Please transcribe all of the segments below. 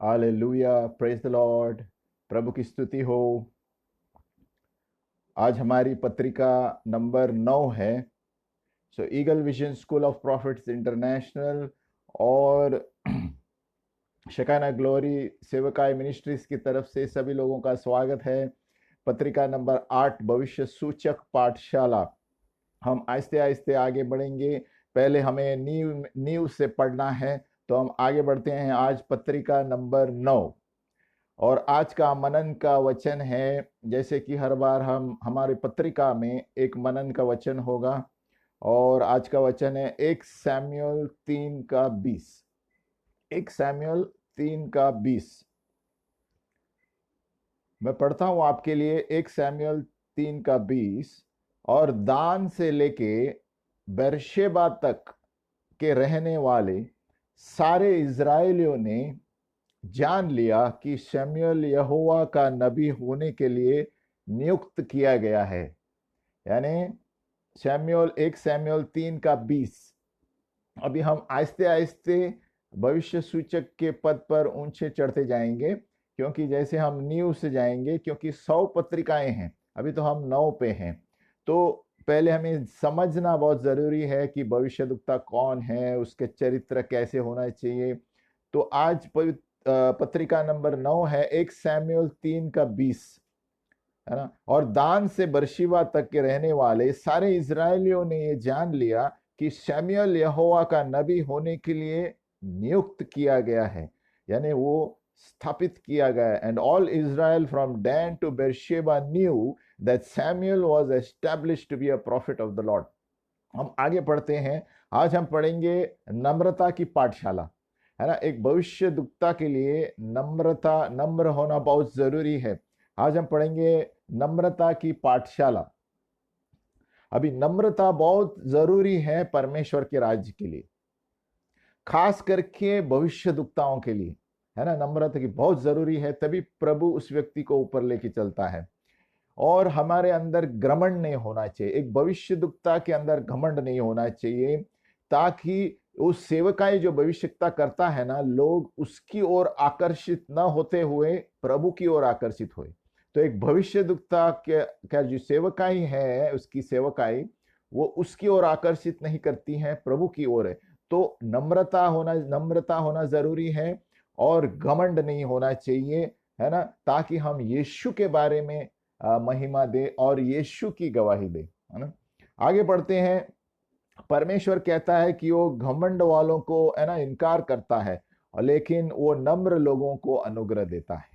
Hallelujah, praise the lord. प्रभु की स्तुति हो। आज हमारी पत्रिका नंबर 9 है। So eagle vision school of prophets international और शकाना ग्लोरी सेवकाई मिनिस्ट्रीज की तरफ से सभी लोगों का स्वागत है। पत्रिका नंबर 8 भविष्य सूचक पाठशाला। हम आहिस्ते आहिस्ते आगे बढ़ेंगे। पहले हमें नींव से पढ़ना है, तो हम आगे बढ़ते हैं। आज पत्रिका नंबर 9 और आज का मनन का वचन है, जैसे कि हर बार हम हमारी पत्रिका में एक मनन का वचन होगा। और आज का वचन है 1 सैमुएल 3 का 20। 1 सैमुएल 3 का 20 मैं पढ़ता हूं आपके लिए। 1 सैमुएल 3 का 20। और दान से लेके बेरशेबा तक के रहने वाले सारे इजरायलियों ने जान लिया कि शमूएल यहोवा का नबी होने के लिए नियुक्त किया गया है। यानी शमूएल 1 सैमुएल 3 का 20। अभी हम आहिस्ते आहिस्ते भविष्य सूचक के पद पर ऊंचे चढ़ते जाएंगे, क्योंकि जैसे हम नींव से जाएंगे, क्योंकि 100 पत्रिकाएं हैं, अभी तो हम 9 पे हैं। तो पहले हमें समझना बहुत जरूरी है कि भविष्यद्वक्ता कौन है, उसके चरित्र कैसे होना चाहिए। तो आज पत्रिका नंबर 9 है 1 सैमुएल 3 का 20, है ना। और दान से बरशीबा तक के रहने वाले सारे इजरायलियों ने ये जान लिया कि शमूएल यहोवा का नबी होने के लिए नियुक्त किया गया है, यानी वो स्थापित किया गया। And all Israel from Dan to Beersheba knew that Samuel was established to be a prophet of the Lord. हम आगे पढ़ते हैं। आज हम पढ़ेंगे नम्रता की पाठशाला, है ना। एक भविष्यद्वक्ता के लिए नम्र होना बहुत जरूरी है। आज हम पढ़ेंगे नम्रता की पाठशाला। अभी नम्रता बहुत जरूरी है परमेश्वर के राज्य के लिए, खास करके भविष्यद्वक्ताओं के लिए, है ना। नम्रता की बहुत जरूरी है, तभी प्रभु उस व्यक्ति को ऊपर लेके चलता है। और हमारे अंदर घमंड नहीं होना चाहिए। एक भविष्यद्वक्ता के अंदर घमंड नहीं होना चाहिए, ताकि उस सेवकाई जो भविष्यता करता है ना, लोग उसकी ओर आकर्षित न होते हुए प्रभु की ओर आकर्षित हुए। तो एक भविष्यद्वक्ता का जो सेवकाई है, उसकी सेवकाई वो उसकी ओर आकर्षित नहीं करती है, प्रभु की ओर है। तो नम्रता होना जरूरी है और घमंड नहीं होना चाहिए, है ना, ताकि हम यीशु के बारे में महिमा दे और यीशु की गवाही दे, है ना। आगे बढ़ते हैं। परमेश्वर कहता है कि वो घमंड वालों को, है ना, इनकार करता है, और लेकिन वो नम्र लोगों को अनुग्रह देता है।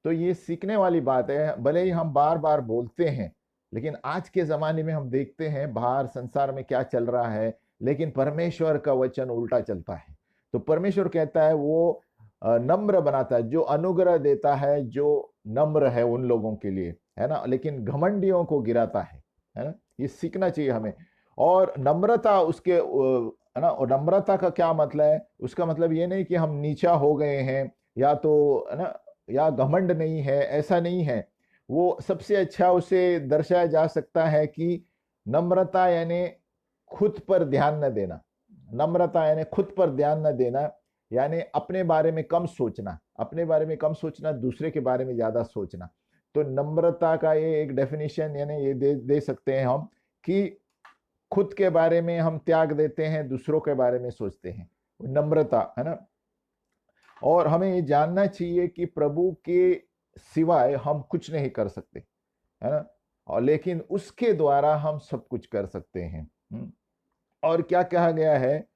तो ये सीखने वाली बात है। भले ही हम बार बार बोलते हैं, लेकिन आज के जमाने में हम देखते हैं बाहर संसार में क्या चल रहा है, लेकिन परमेश्वर का वचन उल्टा चलता है। तो परमेश्वर कहता है वो नम्र बनाता है, जो अनुग्रह देता है, जो नम्र है उन लोगों के लिए, है ना, लेकिन घमंडियों को गिराता है ना। ये सीखना चाहिए हमें। और नम्रता उसके है ना। और नम्रता का क्या मतलब है? उसका मतलब ये नहीं कि हम नीचा हो गए हैं, या तो, है ना, या घमंड नहीं है, ऐसा नहीं है। वो सबसे अच्छा उसे दर्शाया जा सकता है कि नम्रता यानी खुद पर ध्यान न देना। नम्रता यानी खुद पर ध्यान न देना, यानी अपने बारे में कम सोचना, अपने बारे में कम सोचना, दूसरे के बारे में ज्यादा सोचना। तो नम्रता का ये एक डेफिनेशन यानी ये दे सकते हैं हम कि खुद के बारे में हम त्याग देते हैं, दूसरों के बारे में सोचते हैं, नम्रता, है ना। और हमें ये जानना चाहिए कि प्रभु के सिवाय हम कुछ नहीं कर सकते, है ना, और लेकिन उसके द्वारा हम सब कुछ कर सकते हैं। और क्या कहा गया है?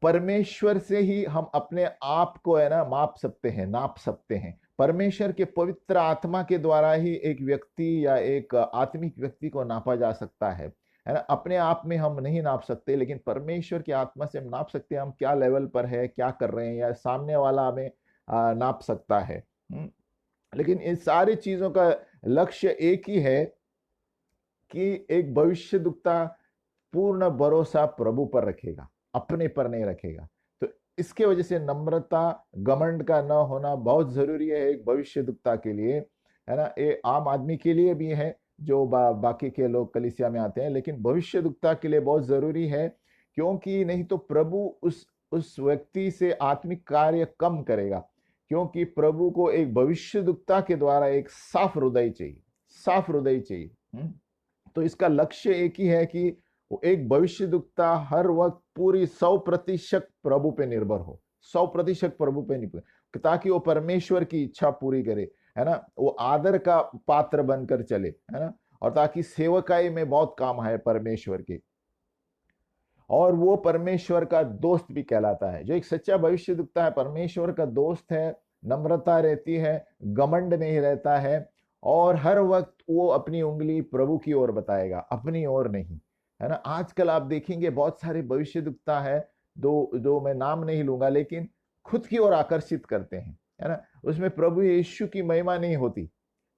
परमेश्वर से ही हम अपने आप को, है ना, माप सकते हैं, नाप सकते हैं। परमेश्वर के पवित्र आत्मा के द्वारा ही एक व्यक्ति या एक आत्मिक व्यक्ति को नापा जा सकता है ना। अपने आप में हम नहीं नाप सकते, लेकिन परमेश्वर की आत्मा से हम नाप सकते हैं हम क्या लेवल पर है, क्या कर रहे हैं, या सामने वाला हमें नाप सकता है। लेकिन इन सारी चीजों का लक्ष्य एक ही है कि एक भविष्यद्वक्ता पूर्ण भरोसा प्रभु पर रखेगा, अपने पर नहीं रखेगा। तो इसके वजह से नम्रता, घमंड का न होना बहुत जरूरी है एक भविष्यद्वक्ता के लिए, है ना। ये आम आदमी के लिए भी है जो बाकी के लोग कलीसिया में आते हैं, लेकिन भविष्यद्वक्ता के लिए बहुत जरूरी है, क्योंकि नहीं तो प्रभु उस व्यक्ति से आत्मिक कार्य कम करेगा, क्योंकि प्रभु को एक भविष्यद्वक्ता के द्वारा एक साफ हृदय चाहिए, साफ हृदय चाहिए। तो इसका लक्ष्य एक ही है कि वो एक भविष्यद्वक्ता हर वक्त पूरी 100% प्रभु पे निर्भर हो, 100% प्रभु पे निर्भर, ताकि वो परमेश्वर की इच्छा पूरी करे, है ना, वो आदर का पात्र बनकर चले, है ना, और ताकि सेवकाई में बहुत काम है परमेश्वर के। और वो परमेश्वर का दोस्त भी कहलाता है। जो एक सच्चा भविष्यद्वक्ता है, परमेश्वर का दोस्त है, नम्रता रहती है, घमंड नहीं रहता है, और हर वक्त वो अपनी उंगली प्रभु की ओर बताएगा, अपनी ओर नहीं, है ना। आजकल आप देखेंगे बहुत सारे भविष्यद्वक्ता है, दो मैं नाम नहीं लूंगा, लेकिन खुद की ओर आकर्षित करते हैं, है ना। उसमें प्रभु यीशु की महिमा नहीं होती,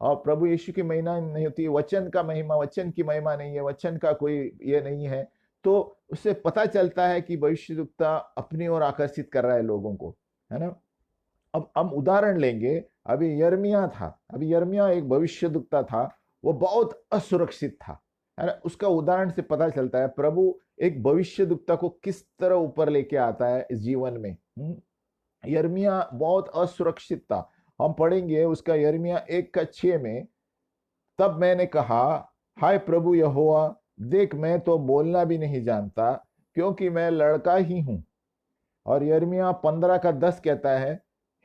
और प्रभु यीशु की महिमा नहीं होती, वचन का महिमा, वचन की महिमा नहीं है, वचन का कोई ये नहीं है। तो उससे पता चलता है कि भविष्यद्वक्ता अपनी ओर आकर्षित कर रहा है लोगों को, है ना। अब हम उदाहरण लेंगे, अभी यिर्मयाह था, अभी यिर्मयाह एक भविष्यद्वक्ता था, वो बहुत असुरक्षित था, है ना। उसका उदाहरण से पता चलता है प्रभु एक भविष्यद्वक्ता को किस तरह ऊपर लेके आता है इस जीवन में। यिर्मयाह बहुत असुरक्षित था। हम पढ़ेंगे उसका यिर्मयाह 1:6 में, तब मैंने कहा, हाय प्रभु यहोवा, देख मैं तो बोलना भी नहीं जानता, क्योंकि मैं लड़का ही हूं। और यिर्मयाह 15:10 कहता है,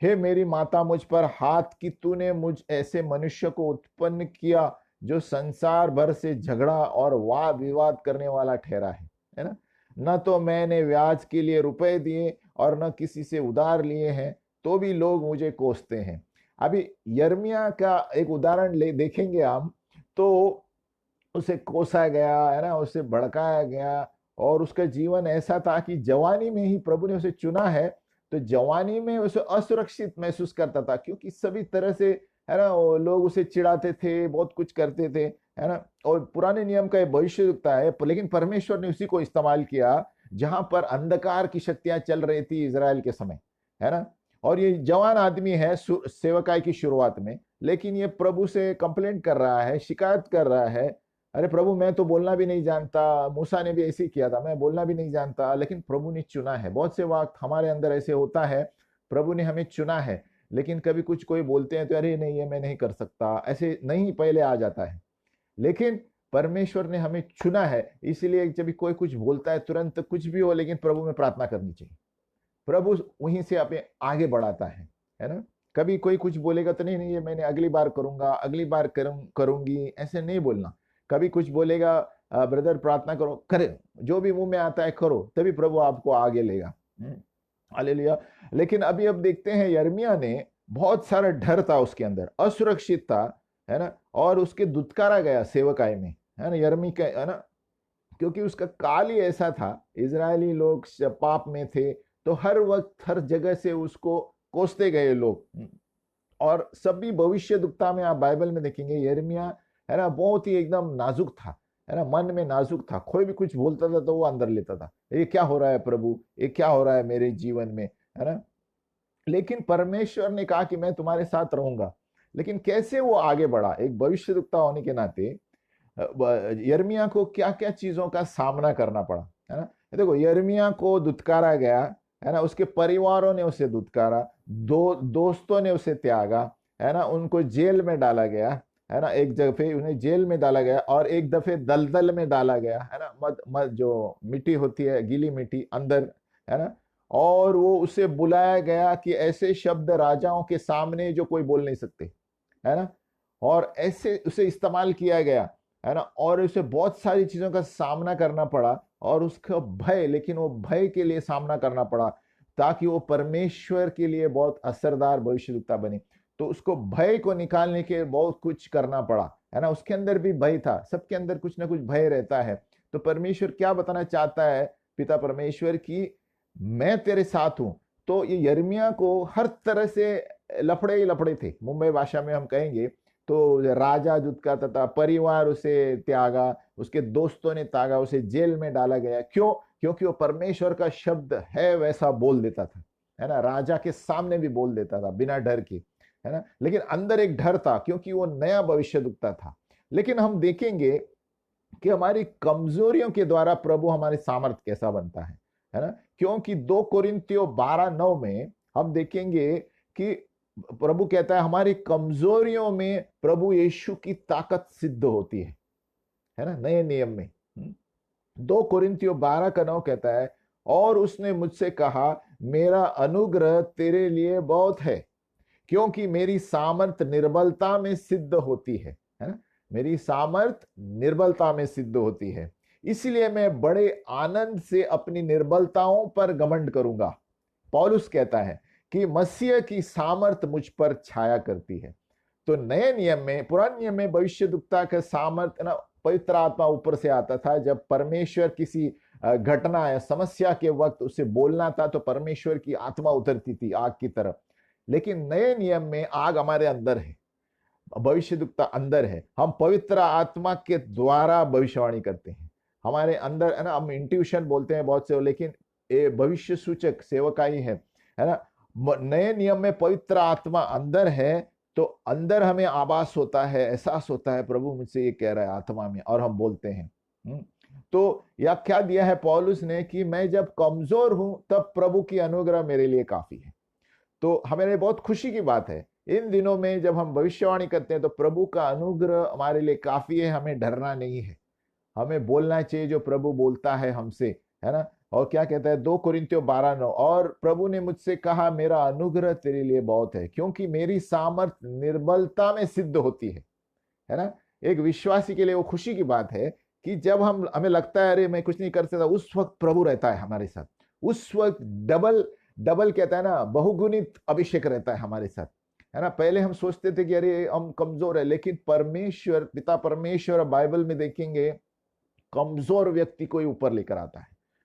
हे मेरी माता मुझ पर हाथ की, तूने मुझ ऐसे मनुष्य को उत्पन्न किया जो संसार भर से झगड़ा और वाद विवाद करने वाला ठहरा है ना। न तो मैंने ब्याज के लिए रुपए दिए और न किसी से उधार लिए हैं, तो भी लोग मुझे कोसते हैं। अभी यिर्मयाह का एक उदाहरण ले देखेंगे हम, तो उसे कोसा गया, है ना, उसे भड़काया गया, और उसका जीवन ऐसा था कि जवानी में ही प्रभु ने उसे चुना है, तो जवानी में उसे असुरक्षित महसूस करता था, क्योंकि सभी तरह से, है ना, लोग उसे चिढ़ाते थे, बहुत कुछ करते थे, है ना। और पुराने नियम का भविष्यद्वक्ता है, लेकिन परमेश्वर ने उसी को इस्तेमाल किया जहां पर अंधकार की शक्तियां चल रही थी इजराइल के समय, है ना। और ये जवान आदमी है सेवकाई की शुरुआत में, लेकिन ये प्रभु से कंप्लेंट कर रहा है, शिकायत कर रहा है, अरे प्रभु मैं तो बोलना भी नहीं जानता, मूसा ने भी ऐसे ही किया था, मैं बोलना भी नहीं जानता, लेकिन प्रभु ने चुना है। बहुत से वक्त हमारे अंदर ऐसे होता है, प्रभु ने हमें चुना है, लेकिन कभी कुछ कोई बोलते हैं तो अरे नहीं ये मैं नहीं कर सकता, ऐसे नहीं पहले आ जाता है। लेकिन परमेश्वर ने हमें चुना है, इसलिए जब कोई कुछ बोलता है तुरंत कुछ भी हो, लेकिन प्रभु में प्रार्थना करनी चाहिए, प्रभु वहीं से अपने आगे बढ़ाता है ना। कभी कोई कुछ बोलेगा तो नहीं नहीं ये मैंने अगली बार करूंगा, अगली बार करूंगी, ऐसे नहीं बोलना। कभी कुछ बोलेगा, ब्रदर प्रार्थना करो, करे, जो भी मुंह में आता है करो, तभी प्रभु आपको आगे लेगा। हालेलुया। लेकिन अभी अब देखते हैं यिर्मयाह ने बहुत सारा डर था उसके अंदर, असुरक्षित था, है ना, और उसके दुत्कारा गया सेवकाई में, है ना, यिर्मयाह का, है ना, क्योंकि उसका काल ही ऐसा था, इजरायली लोग पाप में थे, तो हर वक्त हर जगह से उसको कोसते गए लोग। और सभी भविष्यद्वक्ता में आप बाइबल में देखेंगे यिर्मयाह, है ना, बहुत ही एकदम नाजुक था, है ना, मन में नाजुक था, कोई भी कुछ बोलता था तो वो अंदर लेता था, ये क्या हो रहा है प्रभु, ये क्या हो रहा है मेरे जीवन में, है ना। लेकिन परमेश्वर ने कहा कि मैं तुम्हारे साथ रहूंगा। लेकिन कैसे वो आगे बढ़ा एक भविष्यद्वक्ता होने के नाते, यिर्मयाह को क्या क्या चीजों का सामना करना पड़ा, है ना। देखो यिर्मयाह को दुत्कारा गया, है ना, उसके परिवारों ने उसे दुत्कारा, दोस्तों ने उसे त्यागा, है ना, उनको जेल में डाला गया, है ना, एक दफे उन्हें जेल में डाला गया, और एक दफे दलदल में डाला गया, है ना, मत मत जो मिट्टी होती है, गीली मिट्टी अंदर, है ना। और वो उसे बुलाया गया कि ऐसे शब्द राजाओं के सामने जो कोई बोल नहीं सकते, है ना, और ऐसे उसे इस्तेमाल किया गया, है ना, और उसे बहुत सारी चीजों का सामना करना पड़ा, और उसका भय, लेकिन वो भय के लिए सामना करना पड़ा, ताकि वो परमेश्वर के लिए बहुत असरदार भविष्यद्वक्ता बने। तो उसको भय को निकालने के बहुत कुछ करना पड़ा, है ना। उसके अंदर भी भय था, सबके अंदर कुछ ना कुछ भय रहता है। तो परमेश्वर क्या बताना चाहता है, पिता परमेश्वर की, मैं तेरे साथ हूं। तो ये यिर्मयाह को हर तरह से लफड़े ही लफड़े थे, मुंबई भाषा में हम कहेंगे तो, राजा दुत्कारता था, परिवार उसे त्यागा, उसके दोस्तों ने त्यागा, उसे जेल में डाला गया। क्यों? क्योंकि वो परमेश्वर का शब्द है वैसा बोल देता था, है ना, राजा के सामने भी बोल देता था बिना डर के, है ना। लेकिन अंदर एक डर था, क्योंकि वो नया भविष्यद्वक्ता था। लेकिन हम देखेंगे कि हमारी कमजोरियों के द्वारा प्रभु हमारे सामर्थ कैसा बनता है है ना, क्योंकि 2 कोरिन्थियों 12:9 में हम देखेंगे कि प्रभु कहता है हमारी कमजोरियों में प्रभु यीशु की ताकत सिद्ध होती है ना, नए नियम में। 2 कोरिन्थियों 12:9 कहता है, और उसने मुझसे कहा मेरा अनुग्रह तेरे लिए बहुत है, क्योंकि मेरी सामर्थ निर्बलता में सिद्ध होती है ना, मेरी सामर्थ निर्बलता में सिद्ध होती है, इसलिए मैं बड़े आनंद से अपनी निर्बलताओं पर घमंड करूंगा। पौलुस कहता है कि मसीह की सामर्थ मुझ पर छाया करती है। तो नए नियम में, पुराने नियम में भविष्यद्वक्ता का सामर्थ ना पवित्र आत्मा ऊपर से आता था। जब परमेश्वर किसी घटना या समस्या के वक्त उसे बोलना था तो परमेश्वर की आत्मा उतरती थी आग की तरफ। लेकिन नए नियम में आग हमारे अंदर है, भविष्यद्वक्ता अंदर है, हम पवित्र आत्मा के द्वारा भविष्यवाणी करते हैं। हमारे अंदर है ना, हम इंट्यूशन बोलते हैं बहुत से, लेकिन ये भविष्य सूचक सेवकाई है ना। नए नियम में पवित्र आत्मा अंदर है तो अंदर हमें आभास होता है, एहसास होता है प्रभु मुझसे ये कह रहा है आत्मा में, और हम बोलते हैं। तो या क्या दिया है पौलुस ने कि मैं जब कमजोर हूं तब प्रभु की अनुग्रह मेरे लिए काफी है। तो हमारे बहुत खुशी की बात है इन दिनों में जब हम भविष्यवाणी करते हैं तो प्रभु का अनुग्रह हमारे लिए काफी है, हमें डरना नहीं है, हमें बोलना चाहिए जो प्रभु बोलता है हमसे, है ना। और क्या कहता है 2 कोरिन्थियों 12:9, और प्रभु ने मुझसे कहा मेरा अनुग्रह तेरे लिए बहुत है, क्योंकि मेरी सामर्थ निर्बलता में सिद्ध होती है ना। एक विश्वासी के लिए वो खुशी की बात है कि जब हमें लगता है अरे मैं कुछ नहीं कर सकता, उस वक्त प्रभु रहता है हमारे साथ। उस वक्त डबल डबल कहता है ना, बहुगुणित अभिषेक रहता है हमारे साथ, है ना। पहले हम सोचते थे कि अरे हम कमजोर है, लेकिन परमेश्वर, पिता परमेश्वर, बाइबल में देखेंगे कमजोर व्यक्ति को ही ऊपर लेकर आता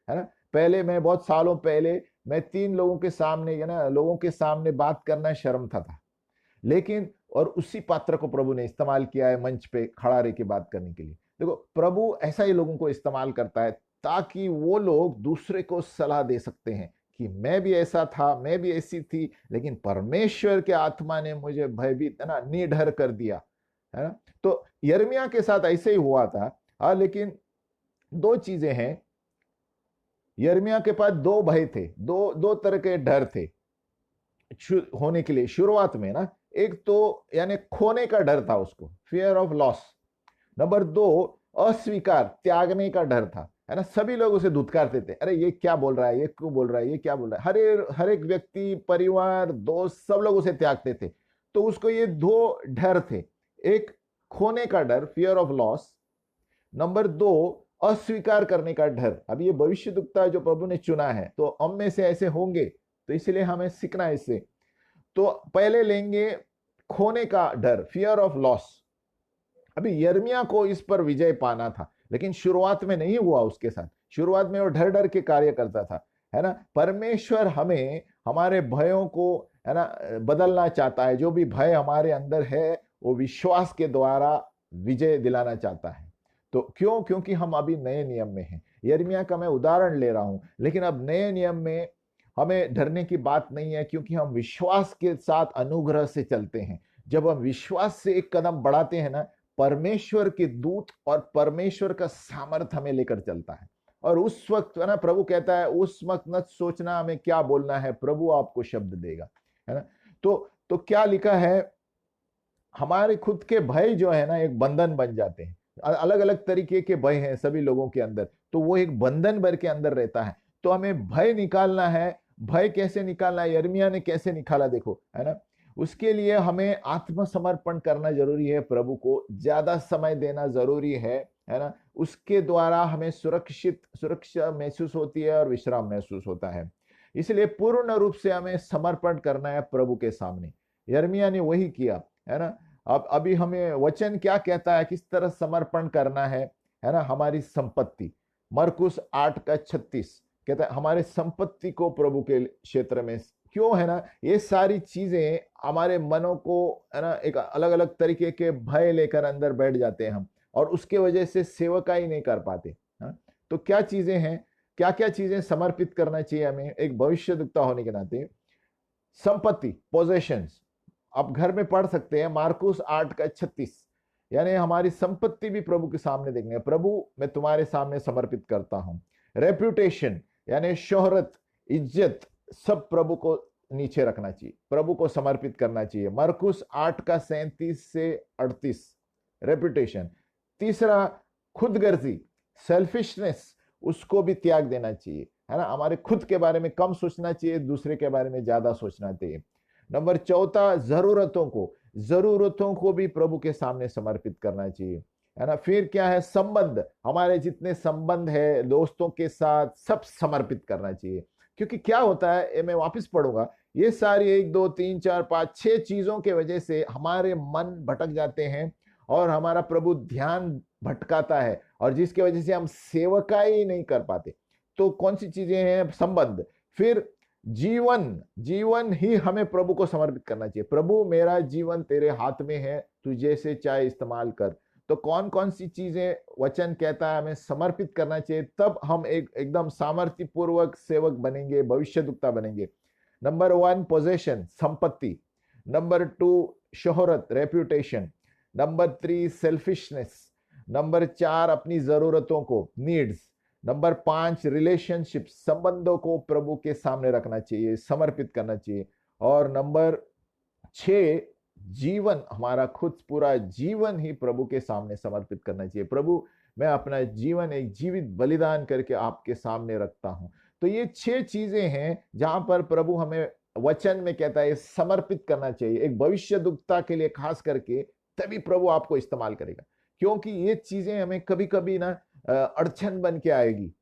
है ना। पहले मैं बहुत सालों पहले मैं 3 लोगों के सामने, है ना, लोगों के सामने बात करना शर्म था, लेकिन और उसी पात्र को प्रभु ने इस्तेमाल किया है मंच पे खड़ा रह के बात करने के लिए। देखो प्रभु ऐसा ही लोगों को इस्तेमाल करता है ताकि वो लोग दूसरे को सलाह दे सकते हैं कि मैं भी ऐसा था, मैं भी ऐसी थी, लेकिन परमेश्वर के आत्मा ने मुझे भयभीत, है ना, निडर कर दिया, है ना। तो यिर्मयाह के साथ ऐसे ही हुआ था। लेकिन 2 चीजें हैं, यिर्मयाह के पास 2 भय थे, दो तरह के डर थे होने के लिए शुरुआत में ना। एक तो यानी खोने का डर था उसको, फियर ऑफ लॉस। नंबर 2 अस्वीकार, त्यागने का डर था, है ना। सभी लोग उसे धुतकारते थे, अरे ये क्या बोल रहा है, ये क्यों बोल रहा है, ये क्या बोल रहा है। हर एक व्यक्ति, परिवार, दोस्त, सब लोग उसे त्यागते थे। तो उसको ये 2 डर थे, एक खोने का डर, फियर ऑफ लॉस। नंबर 2 अस्वीकार करने का डर। अब ये भविष्यद्वक्ता जो प्रभु ने चुना है, तो हम में से ऐसे होंगे, तो इसलिए हमें सीखना है इससे। तो पहले लेंगे खोने का डर, फियर ऑफ लॉस। अभी यिर्मयाह को इस पर विजय पाना था, लेकिन शुरुआत में नहीं हुआ उसके साथ। शुरुआत में वो डर डर के कार्य करता था, है ना। परमेश्वर हमें हमारे भयों को, है ना, बदलना चाहता है। जो भी भय हमारे अंदर है वो विश्वास के द्वारा विजय दिलाना चाहता है। तो क्यों? क्योंकि हम अभी नए नियम में हैं। यिर्मयाह का मैं उदाहरण ले रहा हूं, लेकिन अब नए नियम में हमें डरने की बात नहीं है, क्योंकि हम विश्वास के साथ अनुग्रह से चलते हैं। जब हम विश्वास से एक कदम बढ़ाते हैं ना, परमेश्वर के दूत और परमेश्वर का सामर्थ हमें लेकर चलता है। और उस वक्त, है ना, प्रभु कहता है उस वक्त न सोचना हमें क्या बोलना है, प्रभु आपको शब्द देगा, है ना। तो क्या लिखा है, हमारे खुद के भय जो है ना एक बंधन बन जाते हैं। अलग अलग तरीके के भय हैं सभी लोगों के अंदर, तो वो एक बंधन भर के अंदर रहता है। तो हमें भय निकालना है। भय कैसे निकालना है, यिर्मयाह ने कैसे निकाला देखो, है ना। उसके लिए हमें आत्मसमर्पण करना जरूरी है, प्रभु को ज्यादा समय देना जरूरी है ना। उसके द्वारा हमें सुरक्षा महसूस होती है और विश्राम महसूस होता है। इसलिए पूर्ण रूप से हमें समर्पण करना है प्रभु के सामने। यिर्मयाह ने वही किया, है ना। अब अभी हमें वचन क्या कहता है, किस तरह समर्पण करना है ना। हमारी संपत्ति, मरकुस 8:36 कहता है हमारे संपत्ति को प्रभु के क्षेत्र में, क्यों, है ना। ये सारी चीजें हमारे मनों को, है ना, एक अलग अलग तरीके के भय लेकर अंदर बैठ जाते हैं हम, और उसके वजह से सेवकाई नहीं कर पाते। तो क्या चीजें हैं, क्या क्या चीजें समर्पित करना चाहिए हमें एक भविष्यद्वक्ता होने के नाते। संपत्ति, पोजेशंस, आप घर में पढ़ सकते हैं मार्कुस 8:36, यानी हमारी संपत्ति भी प्रभु के सामने देखनी है। प्रभु मैं तुम्हारे सामने समर्पित करता हूं। रेप्यूटेशन, यानी शोहरत, इज्जत सब प्रभु को नीचे रखना चाहिए, प्रभु को समर्पित करना चाहिए। मरकुस 8 का 37 से 38, रेपुटेशन। तीसरा, खुदगर्जी, सेल्फिशनेस, उसको भी त्याग देना चाहिए, है ना। हमारे खुद के बारे में कम सोचना चाहिए, दूसरे के बारे में ज्यादा सोचना चाहिए। नंबर चौथा, जरूरतों को भी प्रभु के सामने समर्पित करना चाहिए, है ना। फिर क्या है, संबंध, हमारे जितने संबंध है दोस्तों के साथ सब समर्पित करना चाहिए। क्योंकि क्या होता है, ये मैं वापस पढ़ूंगा, ये सारी 1 2 3 4 5 6 चीजों के वजह से हमारे मन भटक जाते हैं और हमारा प्रभु ध्यान भटकाता है, और जिसकी वजह से हम सेवकाई नहीं कर पाते। तो कौन सी चीजें हैं, संबंध। फिर जीवन ही हमें प्रभु को समर्पित करना चाहिए। प्रभु मेरा जीवन तेरे हाथ में है, तू जैसे चाहे इस्तेमाल कर। तो कौन कौन सी चीजें वचन कहता है हमें समर्पित करना चाहिए, तब हम एकदम सामर्थ्य पूर्वक सेवक बनेंगे, भविष्यद्वक्ता बनेंगे। नंबर 1, पोजेशन, संपत्ति। नंबर 2, शोहरत, रेप्यूटेशन। Number 3, selfishness. नंबर 4, अपनी जरूरतों को, नीड्स। नंबर 5, रिलेशनशिप, संबंधों को प्रभु के सामने रखना चाहिए, समर्पित करना चाहिए। और नंबर 6, जीवन, हमारा खुद पूरा जीवन ही प्रभु के सामने समर्पित करना चाहिए। प्रभु, मैं अपना जीवन एक जीवित बलिदान करके आपके सामने रखता हूं। तो ये 6 चीजें हैं जहां पर प्रभु हमें वचन में कहता है समर्पित करना चाहिए, एक भविष्यद्वक्ता के लिए खास करके, तभी प्रभु आपको इस्तेमाल करेगा। क्योंकि ये चीजें हमें कभी कभी ना अड़चन बन के आएगी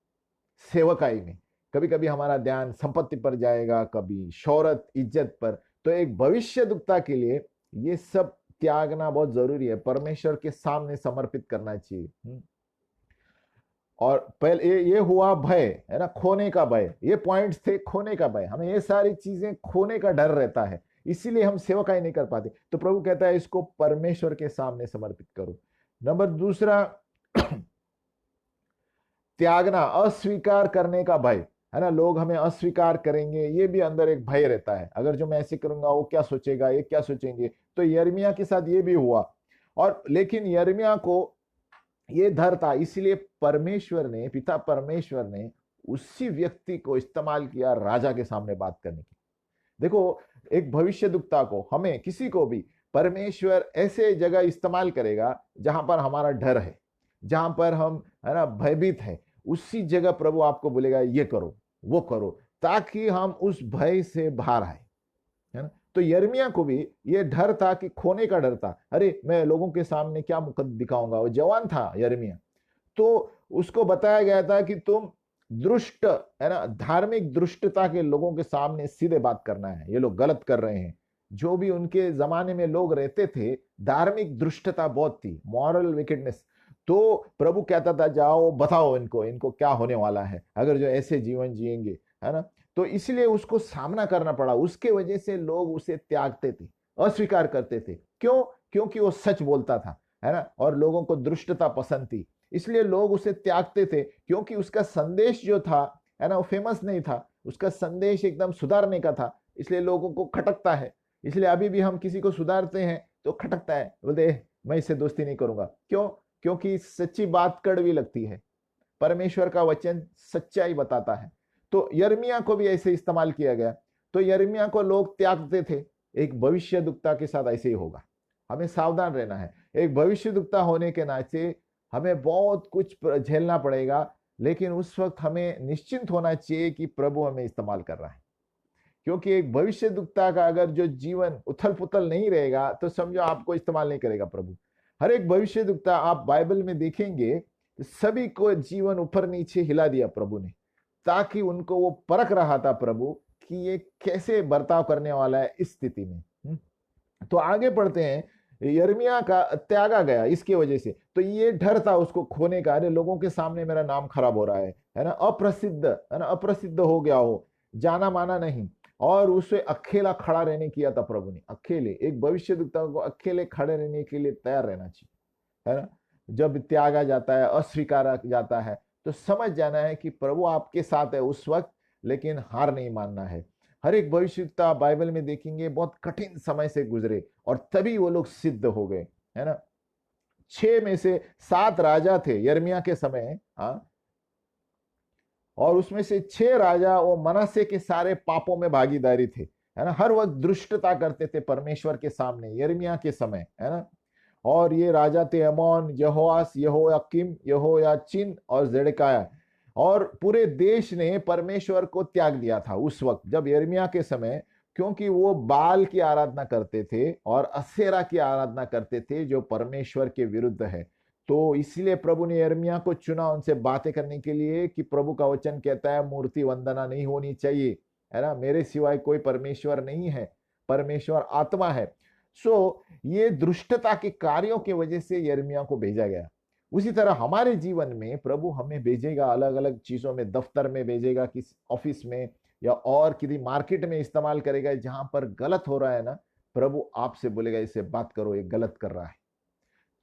सेवकाई में। कभी कभी हमारा ध्यान संपत्ति पर जाएगा, कभी शोहरत, इज्जत पर। तो एक भविष्यद्वक्ता के लिए ये सब त्यागना बहुत जरूरी है, परमेश्वर के सामने समर्पित करना चाहिए। और पहले ये हुआ भय, है ना, खोने का भय। ये पॉइंट्स थे, खोने का भय, हमें ये सारी चीजें खोने का डर रहता है, इसीलिए हम सेवकाई नहीं कर पाते। तो प्रभु कहता है इसको परमेश्वर के सामने समर्पित करो। नंबर दूसरा, त्यागना, अस्वीकार करने का भय, है ना। लोग हमें अस्वीकार करेंगे, ये भी अंदर एक भय रहता है। अगर जो मैं ऐसे करूंगा वो क्या सोचेगा, ये क्या सोचेंगे। तो यिर्मयाह के साथ ये भी हुआ। और लेकिन यिर्मयाह को ये डर था, इसलिए परमेश्वर ने, पिता परमेश्वर ने उसी व्यक्ति को इस्तेमाल किया राजा के सामने बात करने की। देखो, एक भविष्यद्वक्ता को, हमें किसी को भी परमेश्वर ऐसे जगह इस्तेमाल करेगा जहां पर हमारा डर है, जहां पर हम, है ना, भयभीत है। उसी जगह प्रभु आपको बोलेगा ये करो, वो करो, ताकि हम उस भय से बाहर आए, है ना। तो यिर्मयाह को भी ये डर था, कि खोने का डर था। अरे मैं लोगों के सामने क्या मुख दिखाऊंगा। वो जवान था यिर्मयाह, तो उसको बताया गया था कि तुम दुष्ट, है ना, धार्मिक दुष्टता के लोगों के सामने सीधे बात करना है, ये लोग गलत कर रहे हैं। जो भी उनके जमाने में लोग रहते थे, धार्मिक दुष्टता बहुत थी, मॉरल विकेडनेस। तो प्रभु कहता था जाओ बताओ इनको, इनको क्या होने वाला है अगर जो ऐसे जीवन जिएंगे, है ना। तो इसलिए उसको सामना करना पड़ा। उसके वजह से लोग उसे त्यागते थे, अस्वीकार करते थे। क्यों? क्योंकि वो सच बोलता था, है ना, और लोगों को दुष्टता पसंद थी, इसलिए लोग उसे त्यागते थे। क्योंकि उसका संदेश जो था, है ना, वो फेमस नहीं था, उसका संदेश एकदम सुधारने का था, इसलिए लोगों को खटकता है। इसलिए अभी भी हम किसी को सुधारते हैं तो खटकता है, बोलते मैं इससे दोस्ती नहीं करूंगा। क्यों? क्योंकि सच्ची बात कड़वी लगती है, परमेश्वर का वचन सच्चाई बताता है। तो यिर्मयाह को भी ऐसे इस्तेमाल किया गया। तो यिर्मयाह को लोग त्यागते थे। एक भविष्यद्वक्ता के साथ ऐसे ही होगा, हमें सावधान रहना है। एक भविष्यद्वक्ता होने के नाते हमें बहुत कुछ झेलना पड़ेगा, लेकिन उस वक्त हमें निश्चिंत होना चाहिए कि प्रभु हमें इस्तेमाल कर रहा है। क्योंकि एक भविष्यद्वक्ता का अगर जो जीवन उथल पुथल नहीं रहेगा, तो समझो आपको इस्तेमाल नहीं करेगा प्रभु। हर एक भविष्यद्वक्ता आप बाइबल में देखेंगे, सभी को जीवन ऊपर नीचे हिला दिया प्रभु ने, ताकि उनको वो परख रहा था प्रभु कि ये कैसे बर्ताव करने वाला है इस स्थिति में। तो आगे पढ़ते हैं, यिर्मयाह का त्यागा गया इसकी वजह से। तो ये डर था उसको खोने का, अरे लोगों के सामने मेरा नाम खराब हो रहा है ना, अप्रसिद्ध, है ना, अप्रसिद्ध हो गया हो, जाना माना नहीं। और उसे अकेला खड़ा रहने किया था प्रभु ने, अकेले। एक भविष्यद्वक्ता को अकेले खड़े रहने के लिए तैयार रहना चाहिए, है ना। जब त्यागा जाता है, अस्वीकारा जाता है, तो समझ जाना है कि प्रभु आपके साथ है उस वक्त, लेकिन हार नहीं मानना है। हर एक भविष्यद्वक्ता बाइबल में देखेंगे बहुत कठिन समय से गुजरे, और तभी वो लोग सिद्ध हो गए, है ना। 6 में से 7 राजा थे यिर्मयाह के समय, हाँ, और उसमें से 6 राजा वो मनस्से के सारे पापों में भागीदारी थे, है ना। हर वक्त दुष्टता करते थे परमेश्वर के सामने यिर्मयाह के समय, है ना। और ये राजा थे अमोन, यहोआस, यहोयाकीम, यहोयाचिन और जेडेकिया। और पूरे देश ने परमेश्वर को त्याग दिया था उस वक्त जब यिर्मयाह के समय, क्योंकि वो बाल की आराधना करते थे और असेरा की आराधना करते थे जो परमेश्वर के विरुद्ध है। तो इसलिए प्रभु ने यिर्मयाह को चुना उनसे बातें करने के लिए कि प्रभु का वचन कहता है मूर्ति वंदना नहीं होनी चाहिए, है ना। मेरे सिवाय कोई परमेश्वर नहीं है, परमेश्वर आत्मा है। सो ये दुष्टता के कार्यों की वजह से यिर्मयाह को भेजा गया। उसी तरह हमारे जीवन में प्रभु हमें भेजेगा अलग अलग चीजों में, दफ्तर में भेजेगा, किसी ऑफिस में या और किसी मार्केट में इस्तेमाल करेगा। जहां पर गलत हो रहा है ना, प्रभु आपसे बोलेगा इससे बात करो, ये गलत कर रहा है।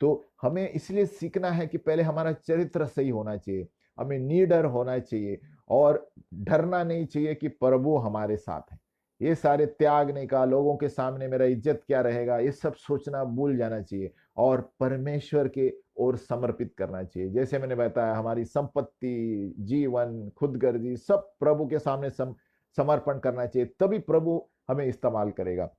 तो हमें इसलिए सीखना है कि पहले हमारा चरित्र सही होना चाहिए, हमें निडर होना चाहिए और डरना नहीं चाहिए कि प्रभु हमारे साथ है। ये सारे त्यागने का, लोगों के सामने मेरा इज्जत क्या रहेगा, ये सब सोचना भूल जाना चाहिए और परमेश्वर के ओर समर्पित करना चाहिए। जैसे मैंने बताया, हमारी संपत्ति, जीवन, खुदगर्जी सब प्रभु के सामने समर्पण करना चाहिए, तभी प्रभु हमें इस्तेमाल करेगा।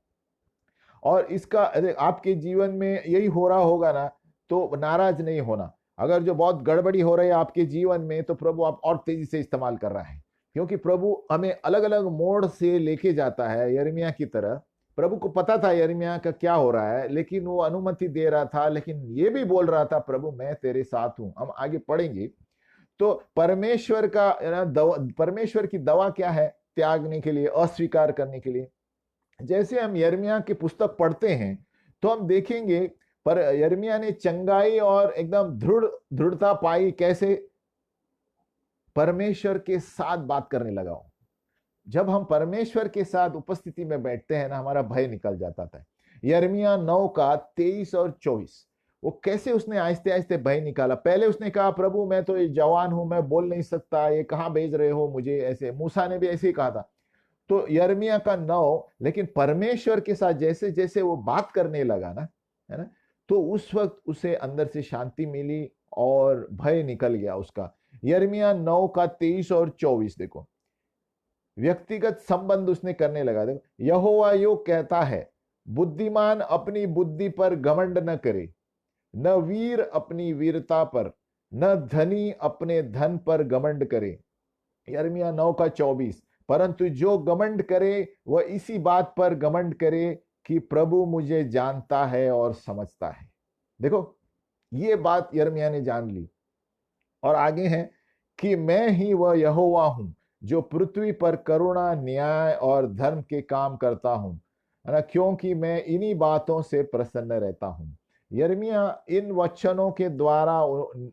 और इसका आपके जीवन में यही हो रहा होगा ना, तो नाराज नहीं होना। अगर जो बहुत गड़बड़ी हो रही है आपके जीवन में, तो प्रभु आप और तेजी से इस्तेमाल कर रहा है, क्योंकि प्रभु हमें अलग अलग मोड़ से लेके जाता है यिर्मयाह की तरह। प्रभु को पता था यिर्मयाह का क्या हो रहा है, लेकिन वो अनुमति दे रहा था, लेकिन ये भी बोल रहा था प्रभु मैं तेरे साथ हूं। हम आगे पढ़ेंगे। तो परमेश्वर का परमेश्वर की दवा क्या है त्यागने के लिए, अस्वीकार करने के लिए। जैसे हम यिर्मयाह की पुस्तक पढ़ते हैं तो हम देखेंगे पर यिर्मयाह ने चंगाई और एकदम दृढ़ता पाई। कैसे? परमेश्वर के साथ बात करने लगा। जब हम परमेश्वर के साथ उपस्थिति में बैठते हैं ना, हमारा भय निकल जाता था। यिर्मयाह 9 का 23 और 24, वो कैसे उसने आहिस्ते आहिस्ते भय निकाला। पहले उसने कहा प्रभु मैं तो ये जवान हूं, मैं बोल नहीं सकता, ये कहां भेज रहे हो मुझे। ऐसे मूसा ने भी ऐसे ही कहा था। तो यिर्मयाह का 9, लेकिन परमेश्वर के साथ जैसे जैसे वो बात करने लगा ना, है ना, तो उस वक्त उसे अंदर से शांति मिली और भय निकल गया उसका। यिर्मयाह 9 का 23 और 24 देखो, व्यक्तिगत संबंध उसने करने लगा। देखो, यहोवा यो कहता है बुद्धिमान अपनी बुद्धि पर घमंड न करे, न वीर अपनी वीरता पर, न धनी अपने धन पर घमंड करे। यिर्मयाह 9 का 24, परंतु जो घमंड करे वह इसी बात पर घमंड करे कि प्रभु मुझे जानता है और समझता है। देखो, ये बात यिर्मयाह ने जान ली। और आगे है कि मैं ही वह यहोवा हूं जो पृथ्वी पर करुणा, न्याय और धर्म के काम करता हूं, है ना, क्योंकि मैं इन्हीं बातों से प्रसन्न रहता हूं। यिर्मयाह इन वचनों के द्वारा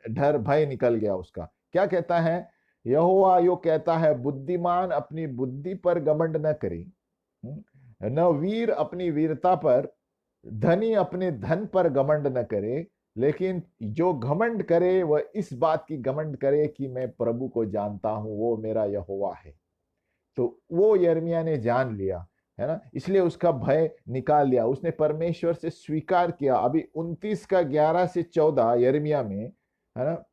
डर, भय निकल गया उसका। क्या कहता है? यहोवा यो कहता है बुद्धिमान अपनी बुद्धि पर घमंड न करे, न वीर अपनी वीरता पर, धनी अपने धन पर घमंड न करे, लेकिन जो घमंड करे वह इस बात की घमंड करे कि मैं प्रभु को जानता हूं, वो मेरा यहोवा है। तो वो यिर्मयाह ने जान लिया, है ना, इसलिए उसका भय निकाल लिया, उसने परमेश्वर से स्वीकार किया। अभी 29 का 11 से 14 यिर्मयाह में, है ना,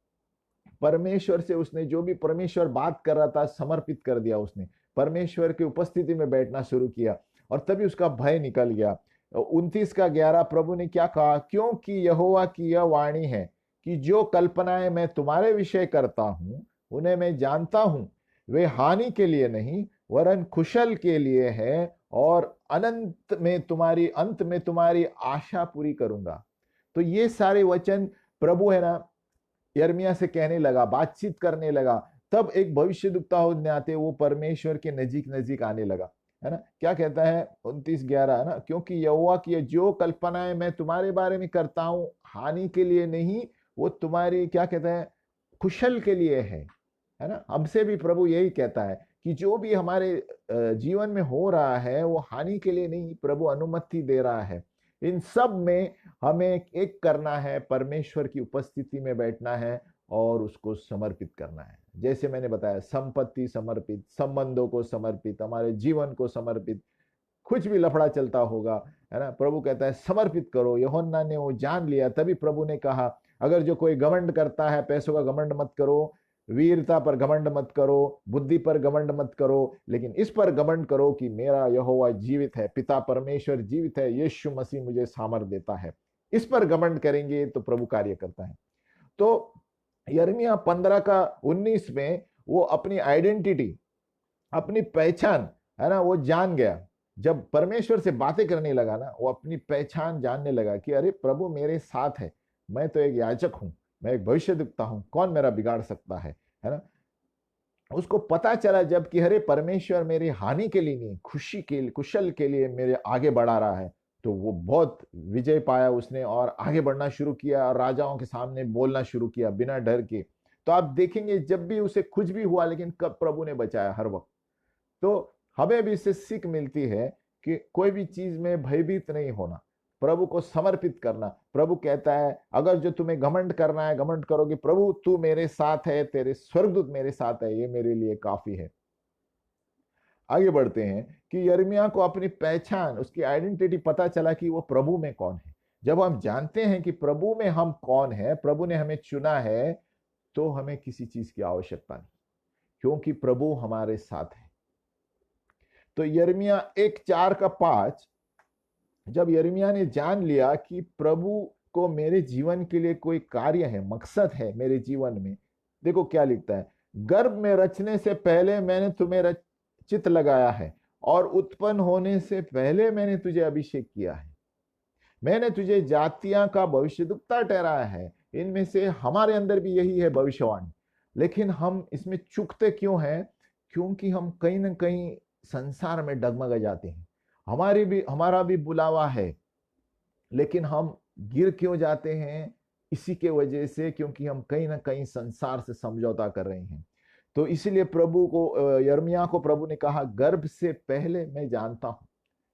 परमेश्वर से उसने जो भी परमेश्वर बात कर रहा था समर्पित कर दिया। उसने परमेश्वर की उपस्थिति में बैठना शुरू किया और तभी उसका भय निकल गया। 29 का 11 प्रभु ने क्या कहा? क्योंकि यहोवा की यह वाणी है कि जो कल्पनाएं मैं तुम्हारे विषय करता हूं उन्हें मैं जानता हूं, वे हानि के लिए नहीं वरन कुशल के लिए है, और अंत में तुम्हारी आशा पूरी करूंगा। तो ये सारे वचन प्रभु, है ना, यिर्मयाह से कहने लगा, बातचीत करने लगा। तब एक भविष्यद्वक्ता होने आते वो परमेश्वर के नजीक नजीक आने लगा, है ना। क्या कहता है 29:11, है ना, क्योंकि यहोवा की जो कल्पनाएं मैं तुम्हारे बारे में करता हूं हानि के लिए नहीं, वो तुम्हारी, क्या कहता है, कुशल के लिए है ना। हमसे भी प्रभु यही कहता है कि जो भी हमारे जीवन में हो रहा है वो हानि के लिए नहीं, प्रभु अनुमति दे रहा है। इन सब में हमें एक करना है, परमेश्वर की उपस्थिति में बैठना है और उसको समर्पित करना है। जैसे मैंने बताया, संपत्ति समर्पित, संबंधों को समर्पित, हमारे जीवन को समर्पित। कुछ भी लफड़ा चलता होगा, है ना, प्रभु कहता है समर्पित करो। यूहन्ना ने वो जान लिया, तभी प्रभु ने कहा अगर जो कोई घमंड करता है, पैसों का घमंड मत करो, वीरता पर घमंड मत करो, बुद्धि पर घमंड मत करो, लेकिन इस पर घमंड करो कि मेरा यहोवा जीवित है, पिता परमेश्वर जीवित है, यीशु मसीह मुझे सामर्थ देता है। इस पर घमंड करेंगे तो प्रभु कार्य करता है। तो यिर्मयाह 15 का 19 में वो अपनी आइडेंटिटी, अपनी पहचान, है ना, वो जान गया। जब परमेश्वर से बातें करने लगा ना, वो अपनी पहचान जानने लगा कि अरे प्रभु मेरे साथ है, मैं तो एक याजक हूं, मैं एक भविष्यद्वक्ता हूं, कौन मेरा बिगाड़ सकता है ना। उसको पता चला जब कि अरे परमेश्वर मेरी हानि के लिए नहीं, खुशी के लिए, कुशल के लिए मेरे आगे बढ़ा रहा है। तो वो बहुत विजय पाया उसने और आगे बढ़ना शुरू किया और राजाओं के सामने बोलना शुरू किया बिना डर के। तो आप देखेंगे जब भी उसे कुछ भी हुआ, लेकिन कब प्रभु ने बचाया हर वक्त। तो हमें भी इससे सीख मिलती है कि कोई भी चीज में भयभीत नहीं होना, प्रभु को समर्पित करना। प्रभु कहता है अगर जो तुम्हें घमंड करना है, घमंड करोगे, प्रभु तू मेरे साथ है, तेरे स्वर्गदूत मेरे साथ है, ये मेरे लिए काफी है। आगे बढ़ते हैं कि यिर्मयाह को अपनी पहचान, उसकी आइडेंटिटी पता चला कि वो प्रभु में कौन है। जब हम जानते हैं कि प्रभु में हम कौन है, प्रभु ने हमें चुना है, तो हमें किसी चीज की आवश्यकता नहीं, क्योंकि प्रभु हमारे साथ है। तो यिर्मयाह 1:4-5, जब यिर्मयाह ने जान लिया कि प्रभु को मेरे जीवन के लिए कोई कार्य है, मकसद है मेरे जीवन में, देखो क्या लिखता है, गर्भ में रचने से पहले मैंने तुम्हें चित्त लगाया है और उत्पन्न होने से पहले मैंने तुझे अभिषेक किया है। मैंने तुझे जातियां का भविष्यद्वक्ता ठहराया है। इनमें से हमारे अंदर भी यही है भविष्यवाणी, लेकिन हम इसमें चूकते क्यों हैं? क्योंकि हम कहीं ना कहीं संसार में डगमगा जाते हैं। हमारा भी बुलावा है, लेकिन हम गिर क्यों जाते हैं? इसी के वजह से, क्योंकि हम कहीं ना कहीं संसार से समझौता कर रहे हैं। तो इसीलिए प्रभु को, यिर्मयाह को प्रभु ने कहा, गर्भ से पहले मैं जानता हूं,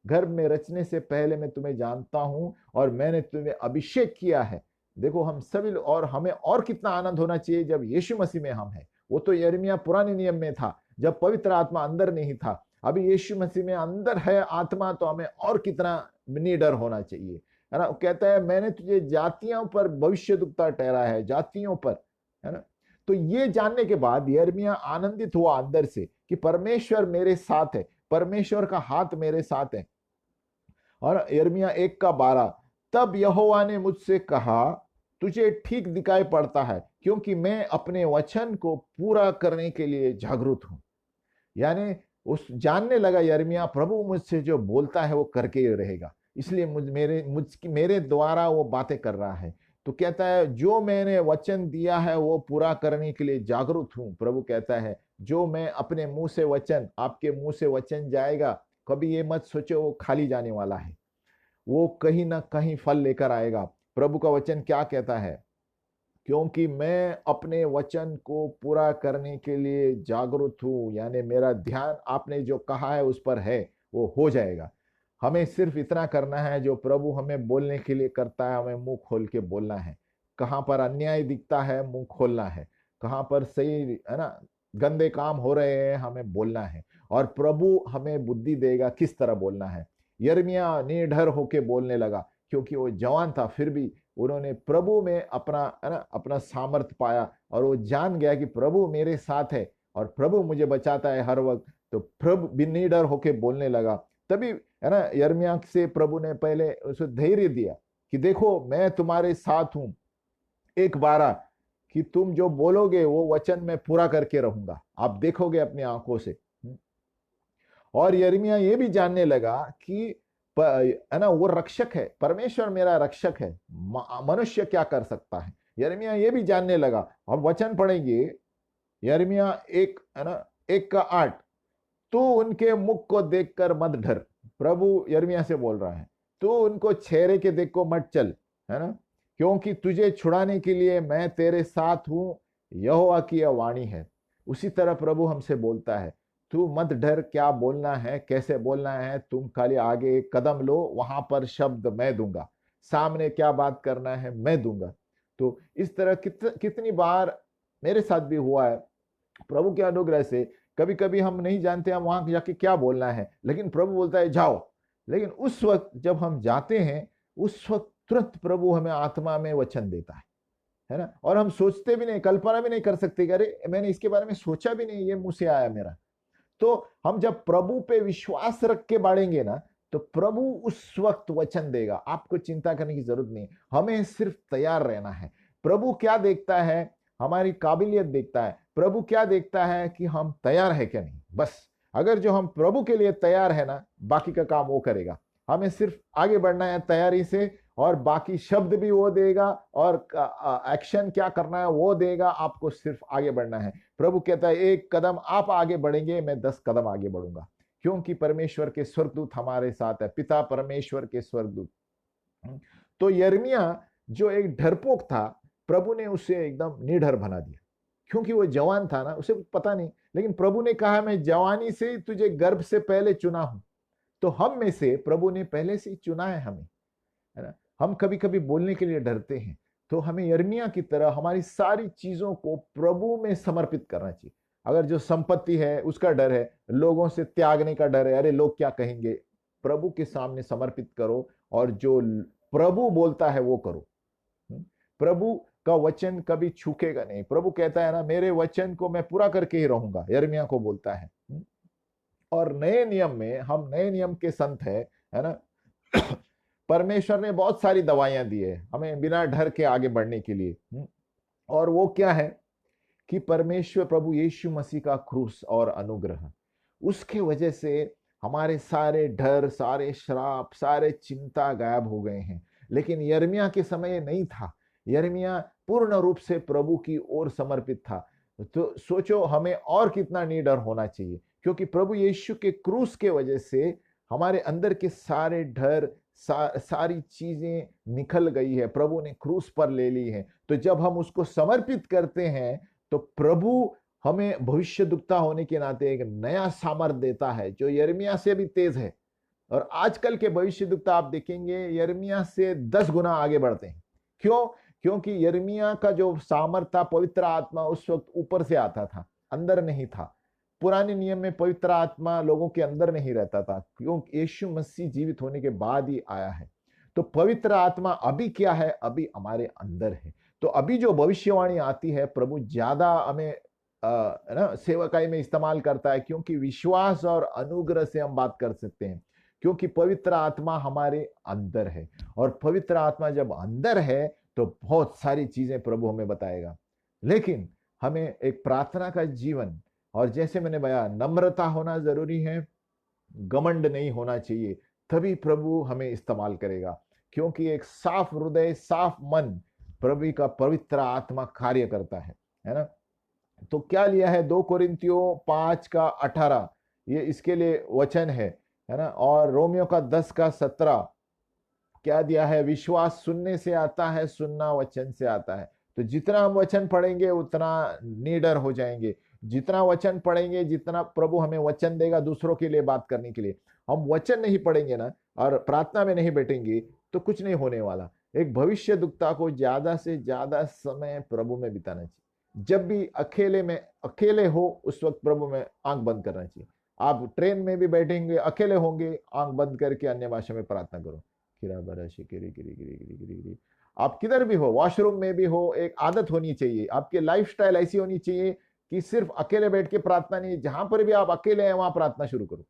गर्भ में रचने से पहले मैं तुम्हें जानता हूं और मैंने तुम्हें अभिषेक किया है। देखो हम सभी, और हमें और कितना आनंद होना चाहिए जब यीशु मसीह में हम हैं। वो तो यिर्मयाह पुराने नियम में था, जब पवित्र आत्मा अंदर नहीं था। अभी यीशु मसीह में अंदर है आत्मा, तो हमें और कितना निडर होना चाहिए, है ना। कहता है मैंने तुझे जातियों पर भविष्यद्वक्ता ठहराया है, जातियों पर, है ना। तो ये जानने के बाद यिर्मयाह आनंदित हुआ अंदर से कि परमेश्वर मेरे साथ है, परमेश्वर का हाथ मेरे साथ है। और यिर्मयाह 1:12, तब यहोवा ने मुझसे कहा, तुझे ठीक दिखाई पड़ता है, क्योंकि मैं अपने वचन को पूरा करने के लिए जागरूक हूं। यानी उस जानने लगा यिर्मयाह, प्रभु मुझसे जो बोलता है वो करके ही रहेगा, इसलिए मेरे द्वारा वो बातें कर रहा है। तो कहता है जो मैंने वचन दिया है वो पूरा करने के लिए जागरूक हूं। प्रभु कहता है जो मैं अपने मुंह से वचन, आपके मुंह से वचन जाएगा, कभी ये मत सोचो वो खाली जाने वाला है, वो कहीं ना कहीं फल लेकर आएगा। प्रभु का वचन क्या कहता है? क्योंकि मैं अपने वचन को पूरा करने के लिए जागरूक हूं, यानी मेरा ध्यान आपने जो कहा है उस पर है, वो हो जाएगा। हमें सिर्फ इतना करना है जो प्रभु हमें बोलने के लिए करता है, हमें मुंह खोल के बोलना है। कहां पर अन्याय दिखता है मुंह खोलना है, कहां पर सही, है ना, गंदे काम हो रहे हैं, हमें बोलना है। और प्रभु हमें बुद्धि देगा किस तरह बोलना है। यिर्मयाह निडर होके बोलने लगा, क्योंकि वो जवान था, फिर भी उन्होंने प्रभु में अपना, है ना, अपना सामर्थ्य पाया और वो जान गया कि प्रभु मेरे साथ है और प्रभु मुझे बचाता है हर वक्त। तो प्रभु भी निडर होके बोलने लगा। तभी, है ना, यिर्मयाह से प्रभु ने पहले उसे धैर्य दिया कि देखो मैं तुम्हारे साथ हूं, 1:12, कि तुम जो बोलोगे वो वचन मैं पूरा करके रहूंगा, आप देखोगे अपनी आंखों से। और यिर्मयाह ये भी जानने लगा कि है ना, वो रक्षक है, परमेश्वर मेरा रक्षक है, मनुष्य क्या कर सकता है। यिर्मयाह ये भी जानने लगा। अब वचन पढ़ेंगे, यिर्मयाह 1, है ना, 1:8, तू उनके मुख को देखकर मत डर। प्रभु यिर्मयाह से बोल रहा है, तू उनको चेहरे के देख को मत चल, है ना, क्योंकि तुझे छुड़ाने के लिए मैं तेरे साथ हूं, यहोवा की यह वाणी है। उसी तरह प्रभु हमसे बोलता है, तू मत डर, क्या बोलना है, कैसे बोलना है, तुम खाली आगे एक कदम लो, वहां पर शब्द मैं दूंगा, सामने क्या बात करना है मैं दूंगा। तो इस तरह कितनी बार मेरे साथ भी हुआ है प्रभु के अनुग्रह से। कभी कभी हम नहीं जानते हम वहां जाके क्या बोलना है, लेकिन प्रभु बोलता है जाओ। लेकिन उस वक्त जब हम जाते हैं, उस वक्त तुरंत प्रभु हमें आत्मा में वचन देता है, है ना। और हम सोचते भी नहीं, कल्पना भी नहीं कर सकते कि अरे मैंने इसके बारे में सोचा भी नहीं, ये मुंह से आया मेरा। तो हम जब प्रभु पे विश्वास रख के बढ़ेंगे ना, तो प्रभु उस वक्त वचन देगा। आपको चिंता करने की जरूरत नहीं, हमें सिर्फ तैयार रहना है। प्रभु क्या देखता है? हमारी काबिलियत देखता है। प्रभु क्या देखता है? कि हम तैयार है क्या नहीं, बस। अगर जो हम प्रभु के लिए तैयार है ना, बाकी का काम वो करेगा। हमें सिर्फ आगे बढ़ना है तैयारी से, और बाकी शब्द भी वो देगा, और एक्शन क्या करना है वो देगा। आपको सिर्फ आगे बढ़ना है। प्रभु कहता है एक कदम आप आगे बढ़ेंगे, मैं 10 कदम आगे बढ़ूंगा, क्योंकि परमेश्वर के स्वर्गदूत हमारे साथ है, पिता परमेश्वर के स्वर्गदूत। तो यिर्मयाह जो एक डरपोक था, प्रभु ने उसे एकदम निडर बना दिया, क्योंकि वो जवान था ना, उसे कुछ पता नहीं। लेकिन प्रभु ने कहा मैं जवानी से तुझे गर्भ से पहले चुना हूं। तो हम में से प्रभु ने पहले से ही चुना है हमें, है ना। हम कभी कभी बोलने के लिए डरते हैं, तो हमें यिर्मयाह की तरह हमारी सारी चीजों को प्रभु में समर्पित करना चाहिए। अगर जो संपत्ति है उसका डर है, लोगों से त्यागने का डर है, अरे लोग क्या कहेंगे, प्रभु के सामने समर्पित करो, और जो प्रभु बोलता है वो करो। प्रभु का वचन कभी छूकेगा नहीं। प्रभु कहता है ना, मेरे वचन को मैं पूरा करके ही रहूंगा, यिर्मयाह को बोलता है। और नए नियम में हम नए नियम के संत है ना। परमेश्वर ने बहुत सारी दवाइयां दी है हमें बिना डर के आगे बढ़ने के लिए। और वो क्या है कि परमेश्वर प्रभु यीशु मसीह का क्रूस और अनुग्रह, उसके वजह से हमारे सारे डर, सारे श्राप, सारे चिंता गायब हो गए हैं। लेकिन यिर्मयाह के समय नहीं था। यिर्मयाह पूर्ण रूप से प्रभु की ओर समर्पित था। तो सोचो हमें और कितना निडर होना चाहिए, क्योंकि प्रभु यीशु के क्रूस के वजह से हमारे अंदर के सारे डर, सारी चीजें निकल गई है, प्रभु ने क्रूस पर ले ली है। तो जब हम उसको समर्पित करते हैं, तो प्रभु हमें भविष्य दुखता होने के नाते एक नया सामर्थ देता है, जो यिर्मयाह से भी तेज है। और आजकल के भविष्य दुखता आप देखेंगे यिर्मयाह से 10 गुना आगे बढ़ते हैं। क्यों? क्योंकि यिर्मयाह का जो सामर्थ था, पवित्र आत्मा उस वक्त ऊपर से आता था, अंदर नहीं था। पुराने नियम में पवित्र आत्मा लोगों के अंदर नहीं रहता था, क्योंकि यीशु मसीह जीवित होने के बाद ही आया है। तो पवित्र आत्मा अभी क्या है? अभी हमारे अंदर है। तो अभी जो भविष्यवाणी आती है, प्रभु ज्यादा हमें है ना सेवकाई में इस्तेमाल करता है, क्योंकि विश्वास और अनुग्रह से हम बात कर सकते हैं, क्योंकि पवित्र आत्मा हमारे अंदर है। और पवित्र आत्मा जब अंदर है, तो बहुत सारी चीजें प्रभु हमें बताएगा। लेकिन हमें एक प्रार्थना का जीवन, और जैसे मैंने बताया, नम्रता होना जरूरी है, घमंड नहीं होना चाहिए, तभी प्रभु हमें इस्तेमाल करेगा। क्योंकि एक साफ हृदय, साफ मन, प्रभु का पवित्र आत्मा कार्य करता है ना। तो क्या लिया है? 2 कोरिन्थियों 5 का 18, ये इसके लिए वचन है ना। और रोमियो का 10 का 17 क्या दिया है? विश्वास सुनने से आता है, सुनना वचन से आता है। तो जितना हम वचन पढ़ेंगे उतना निडर हो जाएंगे। जितना वचन पढ़ेंगे, जितना प्रभु हमें वचन देगा दूसरों के लिए बात करने के लिए। हम वचन नहीं पढ़ेंगे ना, और प्रार्थना में नहीं बैठेंगे, तो कुछ नहीं होने वाला। एक भविष्य दुखता को ज्यादा से ज्यादा समय प्रभु में बिताना चाहिए। जब भी अकेले हो, उस वक्त प्रभु में आंख बंद करना चाहिए। आप ट्रेन में भी बैठेंगे, अकेले होंगे, आंख बंद करके अन्य भाषा में प्रार्थना करो। किरा बरा शिकिरी गिरी गिरी गिरी गिरी गिरी। आप किधर भी हो, वॉशरूम में भी हो, एक आदत होनी चाहिए। आपकी लाइफस्टाइल ऐसी होनी चाहिए कि सिर्फ अकेले बैठ के प्रार्थना नहीं, जहां पर भी आप अकेले हैं वहां प्रार्थना शुरू करो।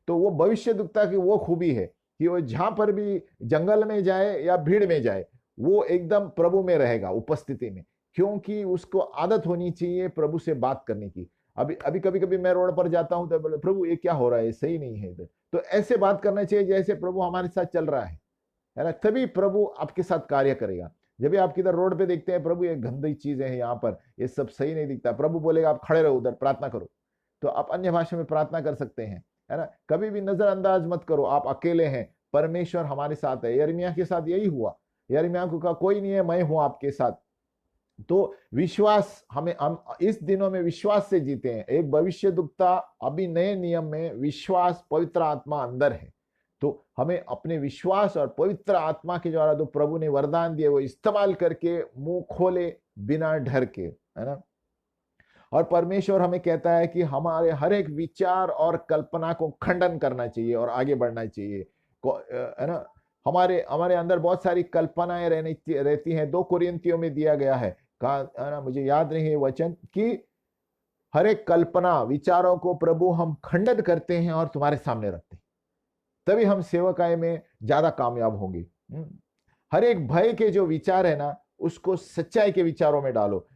तो वो भविष्य दुखता की वो खूबी है कि वो जहां पर भी जंगल में जाए या भीड़ में जाए, वो एकदम प्रभु में रहेगा, उपस्थिति में। क्योंकि उसको आदत होनी चाहिए प्रभु से बात करने की। अभी अभी कभी कभी मैं रोड पर जाता हूं तो बोले, प्रभु ये क्या हो रहा है, सही नहीं है इधर। तो ऐसे बात करना चाहिए जैसे प्रभु हमारे साथ चल रहा है ना। तभी प्रभु आपके साथ कार्य करेगा। जब भी आप किधर रोड पे देखते हैं, प्रभु ये गंदी चीजें हैं यहाँ पर, ये सब सही नहीं दिखता, प्रभु बोलेगा आप खड़े रहो उधर, प्रार्थना करो। तो आप अन्य भाषा में प्रार्थना कर सकते हैं, है ना। कभी भी नजरअंदाज मत करो, आप अकेले हैं, परमेश्वर हमारे साथ है। यिर्मयाह के साथ यही हुआ। यिर्मयाह को कहा कोई नहीं है, मैं हूं आपके साथ। तो विश्वास, हम इस दिनों में विश्वास से जीते हैं। एक भविष्य दुखता, अभी नए नियम में विश्वास, पवित्र आत्मा अंदर है। तो हमें अपने विश्वास और पवित्र आत्मा के द्वारा जो प्रभु ने वरदान दिए, वो इस्तेमाल करके मुंह खोले बिना डर के, है ना। और परमेश्वर हमें कहता है कि हमारे हर एक विचार और कल्पना को खंडन करना चाहिए और आगे बढ़ना चाहिए, है ना। हमारे हमारे अंदर बहुत सारी कल्पनाएं रहती हैं। 2 कुरिन्थियों में दिया गया है, कहा ना, मुझे याद नहीं है वचन, कि हर एक कल्पना विचारों को प्रभु हम खंडन करते हैं और तुम्हारे सामने रखते हैं, तभी हम सेवकाई में ज्यादा कामयाब होंगे। हर एक भय के जो विचार है ना, उसको सच्चाई के विचारों में डालो।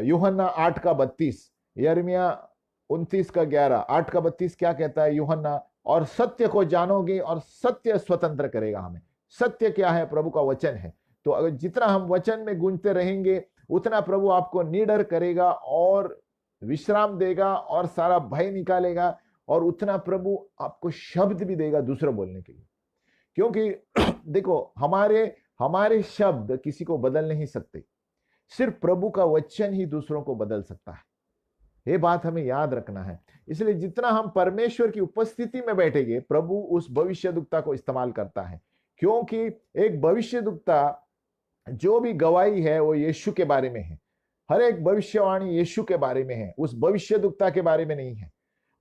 यूहन्ना 8:32, यिर्मयाह 29:11, 8:32 क्या कहता है यूहन्ना? और सत्य को जानोगे और सत्य स्वतंत्र करेगा हमें। सत्य क्या है? प्रभु का वचन है। तो अगर जितना हम वचन में गूंजते रहेंगे, उतना प्रभु आपको निडर करेगा और विश्राम देगा और सारा भय निकालेगा, और उतना प्रभु आपको शब्द भी देगा दूसरा बोलने के लिए। क्योंकि देखो, हमारे हमारे शब्द किसी को बदल नहीं सकते, सिर्फ प्रभु का वचन ही दूसरों को बदल सकता है। ये बात हमें याद रखना है। इसलिए जितना हम परमेश्वर की उपस्थिति में बैठेंगे, प्रभु उस भविष्यद्वक्ता को इस्तेमाल करता है। क्योंकि एक भविष्यद्वक्ता जो भी गवाही है वो यीशु के बारे में है। हर एक भविष्यवाणी यीशु के बारे में है, उस भविष्यद्वक्ता के बारे में नहीं है।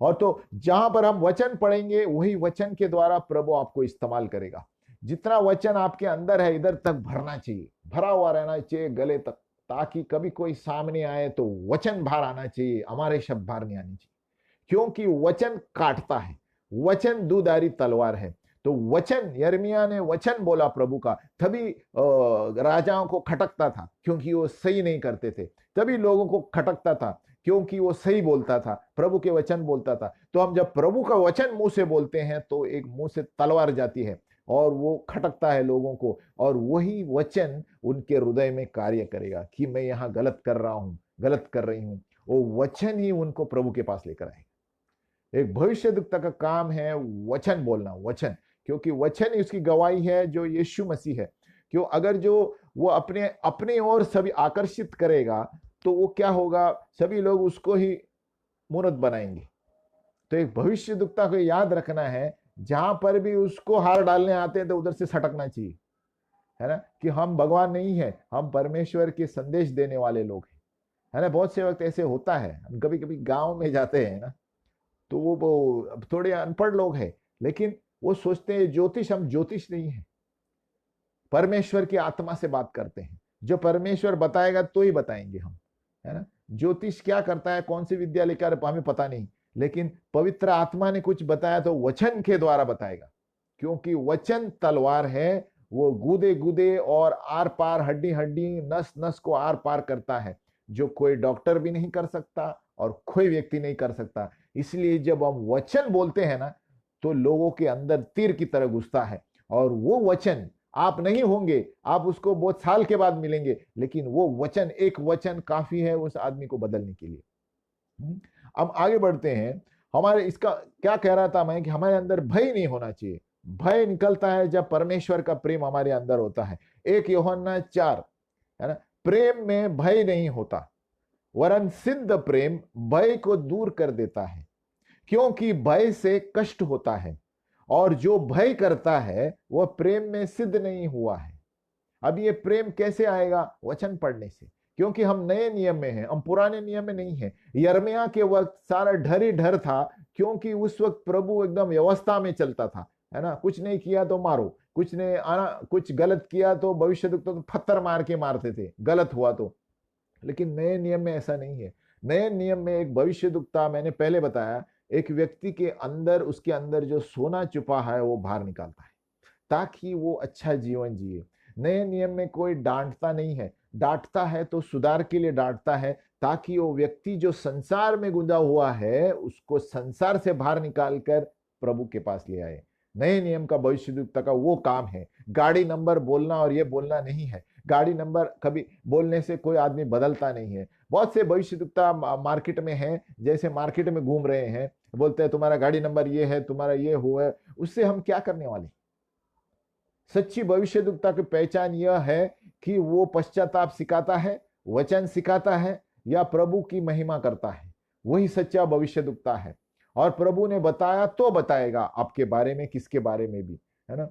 और तो जहां पर हम वचन पढ़ेंगे, वही वचन के द्वारा प्रभु आपको इस्तेमाल करेगा। जितना वचन आपके अंदर है, इधर तक भरना चाहिए, भरा हुआ रहना चाहिए गले तक, ताकि कभी कोई सामने आए तो वचन बाहर आना चाहिए, हमारे शब्द बाहर नहीं आने चाहिए। क्योंकि वचन काटता है, वचन दुधारी तलवार है। तो वचन, यिर्मयाह ने वचन बोला प्रभु का, तभी राजाओं को खटकता था क्योंकि वो सही नहीं करते थे, तभी लोगों को खटकता था क्योंकि वो सही बोलता था, प्रभु के वचन बोलता था। तो हम जब प्रभु का वचन मुंह से बोलते हैं, तो एक मुंह से तलवार जाती है और वो खटकता है लोगों को, और वही वचन उनके हृदय में कार्य करेगा कि मैं यहाँ गलत कर रहा हूँ, गलत कर रही हूँ। वो वचन ही उनको प्रभु के पास लेकर आएगा। एक भविष्यद्वक्ता का काम है वचन बोलना, वचन, क्योंकि वचन ही उसकी गवाही है जो यीशु मसीह है। क्यों? अगर जो वो अपने अपने ओर सभी आकर्षित करेगा, तो वो क्या होगा? सभी लोग उसको ही मूर्त बनाएंगे। तो एक भविष्यद्वक्ता को याद रखना है, जहां पर भी उसको हार डालने आते हैं तो उधर से सटकना चाहिए, है ना, कि हम भगवान नहीं है, हम परमेश्वर के संदेश देने वाले लोग हैं, है ना। बहुत से वक्त ऐसे होता है, हम कभी कभी गांव में जाते हैं ना, तो वो थोड़े अनपढ़ लोग हैं, लेकिन वो सोचते हैं ज्योतिष, हम ज्योतिष नहीं है, परमेश्वर की आत्मा से बात करते हैं। जो परमेश्वर बताएगा तो ही बताएंगे हम, है ना। ज्योतिष क्या करता है, कौन सी विद्या लेकर, हमें पता नहीं, लेकिन पवित्र आत्मा ने कुछ बताया तो वचन के द्वारा बताएगा। क्योंकि वचन तलवार है, वो गूदे गूदे और आर पार, हड्डी हड्डी, नस नस को आर पार करता है, जो कोई डॉक्टर भी नहीं कर सकता और कोई व्यक्ति नहीं कर सकता। इसलिए जब हम वचन बोलते हैं ना, तो लोगों के अंदर तीर की तरह घुसता है, और वो वचन आप नहीं होंगे, आप उसको बहुत साल के बाद मिलेंगे, लेकिन वो वचन, एक वचन काफी है उस आदमी को बदलने के लिए। अब आगे बढ़ते हैं। हमारे इसका क्या कह रहा था मैं, कि हमारे अंदर भय नहीं होना चाहिए। भय निकलता है जब परमेश्वर का प्रेम हमारे अंदर होता है। 1 यूहन्ना 4, है ना, प्रेम में भय नहीं होता, वरन सिद्ध प्रेम भय को दूर कर देता है, क्योंकि भय से कष्ट होता है, और जो भय करता है वह प्रेम में सिद्ध नहीं हुआ है। अब ये प्रेम कैसे आएगा? वचन पढ़ने से। क्योंकि हम नए नियम में हैं, हम पुराने नियम में नहीं है। यिर्मयाह के वक्त सारा डर ही डर था, क्योंकि उस वक्त प्रभु एकदम व्यवस्था में चलता था, है ना। कुछ नहीं किया तो मारो, कुछ ने आना, कुछ गलत किया तो भविष्यद्वक्ता तो पत्थर मार के मारते थे, गलत हुआ तो। लेकिन नए नियम में ऐसा नहीं है। नए नियम में एक भविष्यद्वक्ता, मैंने पहले बताया, एक व्यक्ति के अंदर, उसके अंदर जो सोना छुपा है वो बाहर निकालता है, ताकि वो अच्छा जीवन जिए। नए नियम में कोई डांटता नहीं है, डांटता है तो सुधार के लिए डांटता है, ताकि वो व्यक्ति जो संसार में गुंदा हुआ है, उसको संसार से बाहर निकालकर प्रभु के पास ले आए। नए नियम का भविष्यद्वक्ता का वो काम है। गाड़ी नंबर बोलना और ये बोलना नहीं है। गाड़ी नंबर कभी बोलने से कोई आदमी बदलता नहीं है। बहुत से भविष्यद्वक्ता मार्केट में हैं, जैसे मार्केट में घूम रहे हैं, बोलते हैं तुम्हारा गाड़ी नंबर ये है, तुम्हारा ये हुआ है। उससे हम क्या करने वाले? सच्ची भविष्यद्वक्ता की पहचान यह है कि वो पश्चाताप सिखाता है, वचन सिखाता है, या प्रभु की महिमा करता है। वही सच्चा भविष्यद्वक्ता है। और प्रभु ने बताया तो बताएगा आपके बारे में, किसके बारे में भी, है ना।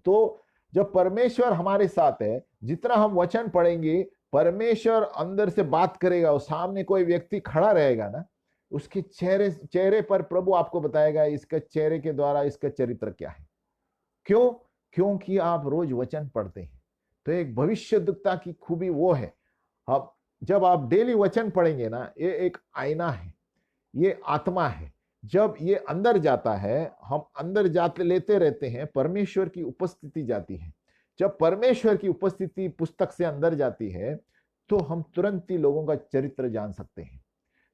तो जब परमेश्वर हमारे साथ है, जितना हम वचन पढ़ेंगे, परमेश्वर अंदर से बात करेगा। और सामने कोई व्यक्ति खड़ा रहेगा ना, उसके चेहरे पर प्रभु आपको बताएगा इसका चेहरे के द्वारा इसका चरित्र क्या है। क्यों? क्योंकि आप रोज वचन पढ़ते हैं। तो एक भविष्यद्वक्ता की खूबी वो है, अब जब आप डेली वचन पढ़ेंगे ना, ये एक आईना है, ये आत्मा है। जब ये अंदर जाता है, हम अंदर जाते लेते रहते हैं, परमेश्वर की उपस्थिति जाती है। जब परमेश्वर की उपस्थिति पुस्तक से अंदर जाती है तो हम तुरंत ही लोगों का चरित्र जान सकते हैं।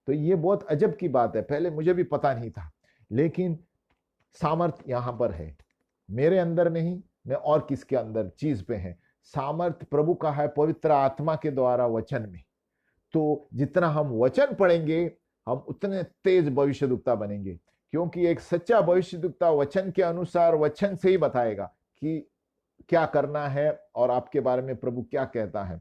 तो ये बहुत अजब की बात है, पहले मुझे भी पता नहीं था, लेकिन सामर्थ यहां पर है, मेरे अंदर नहीं, मैं और किसके अंदर चीज पे है। सामर्थ प्रभु का है पवित्र आत्मा के द्वारा वचन में। तो जितना हम वचन पढ़ेंगे हम उतने तेज भविष्यद्वक्ता बनेंगे, क्योंकि एक सच्चा भविष्यद्वक्ता वचन के अनुसार वचन से ही बताएगा कि क्या करना है और आपके बारे में प्रभु क्या कहता है।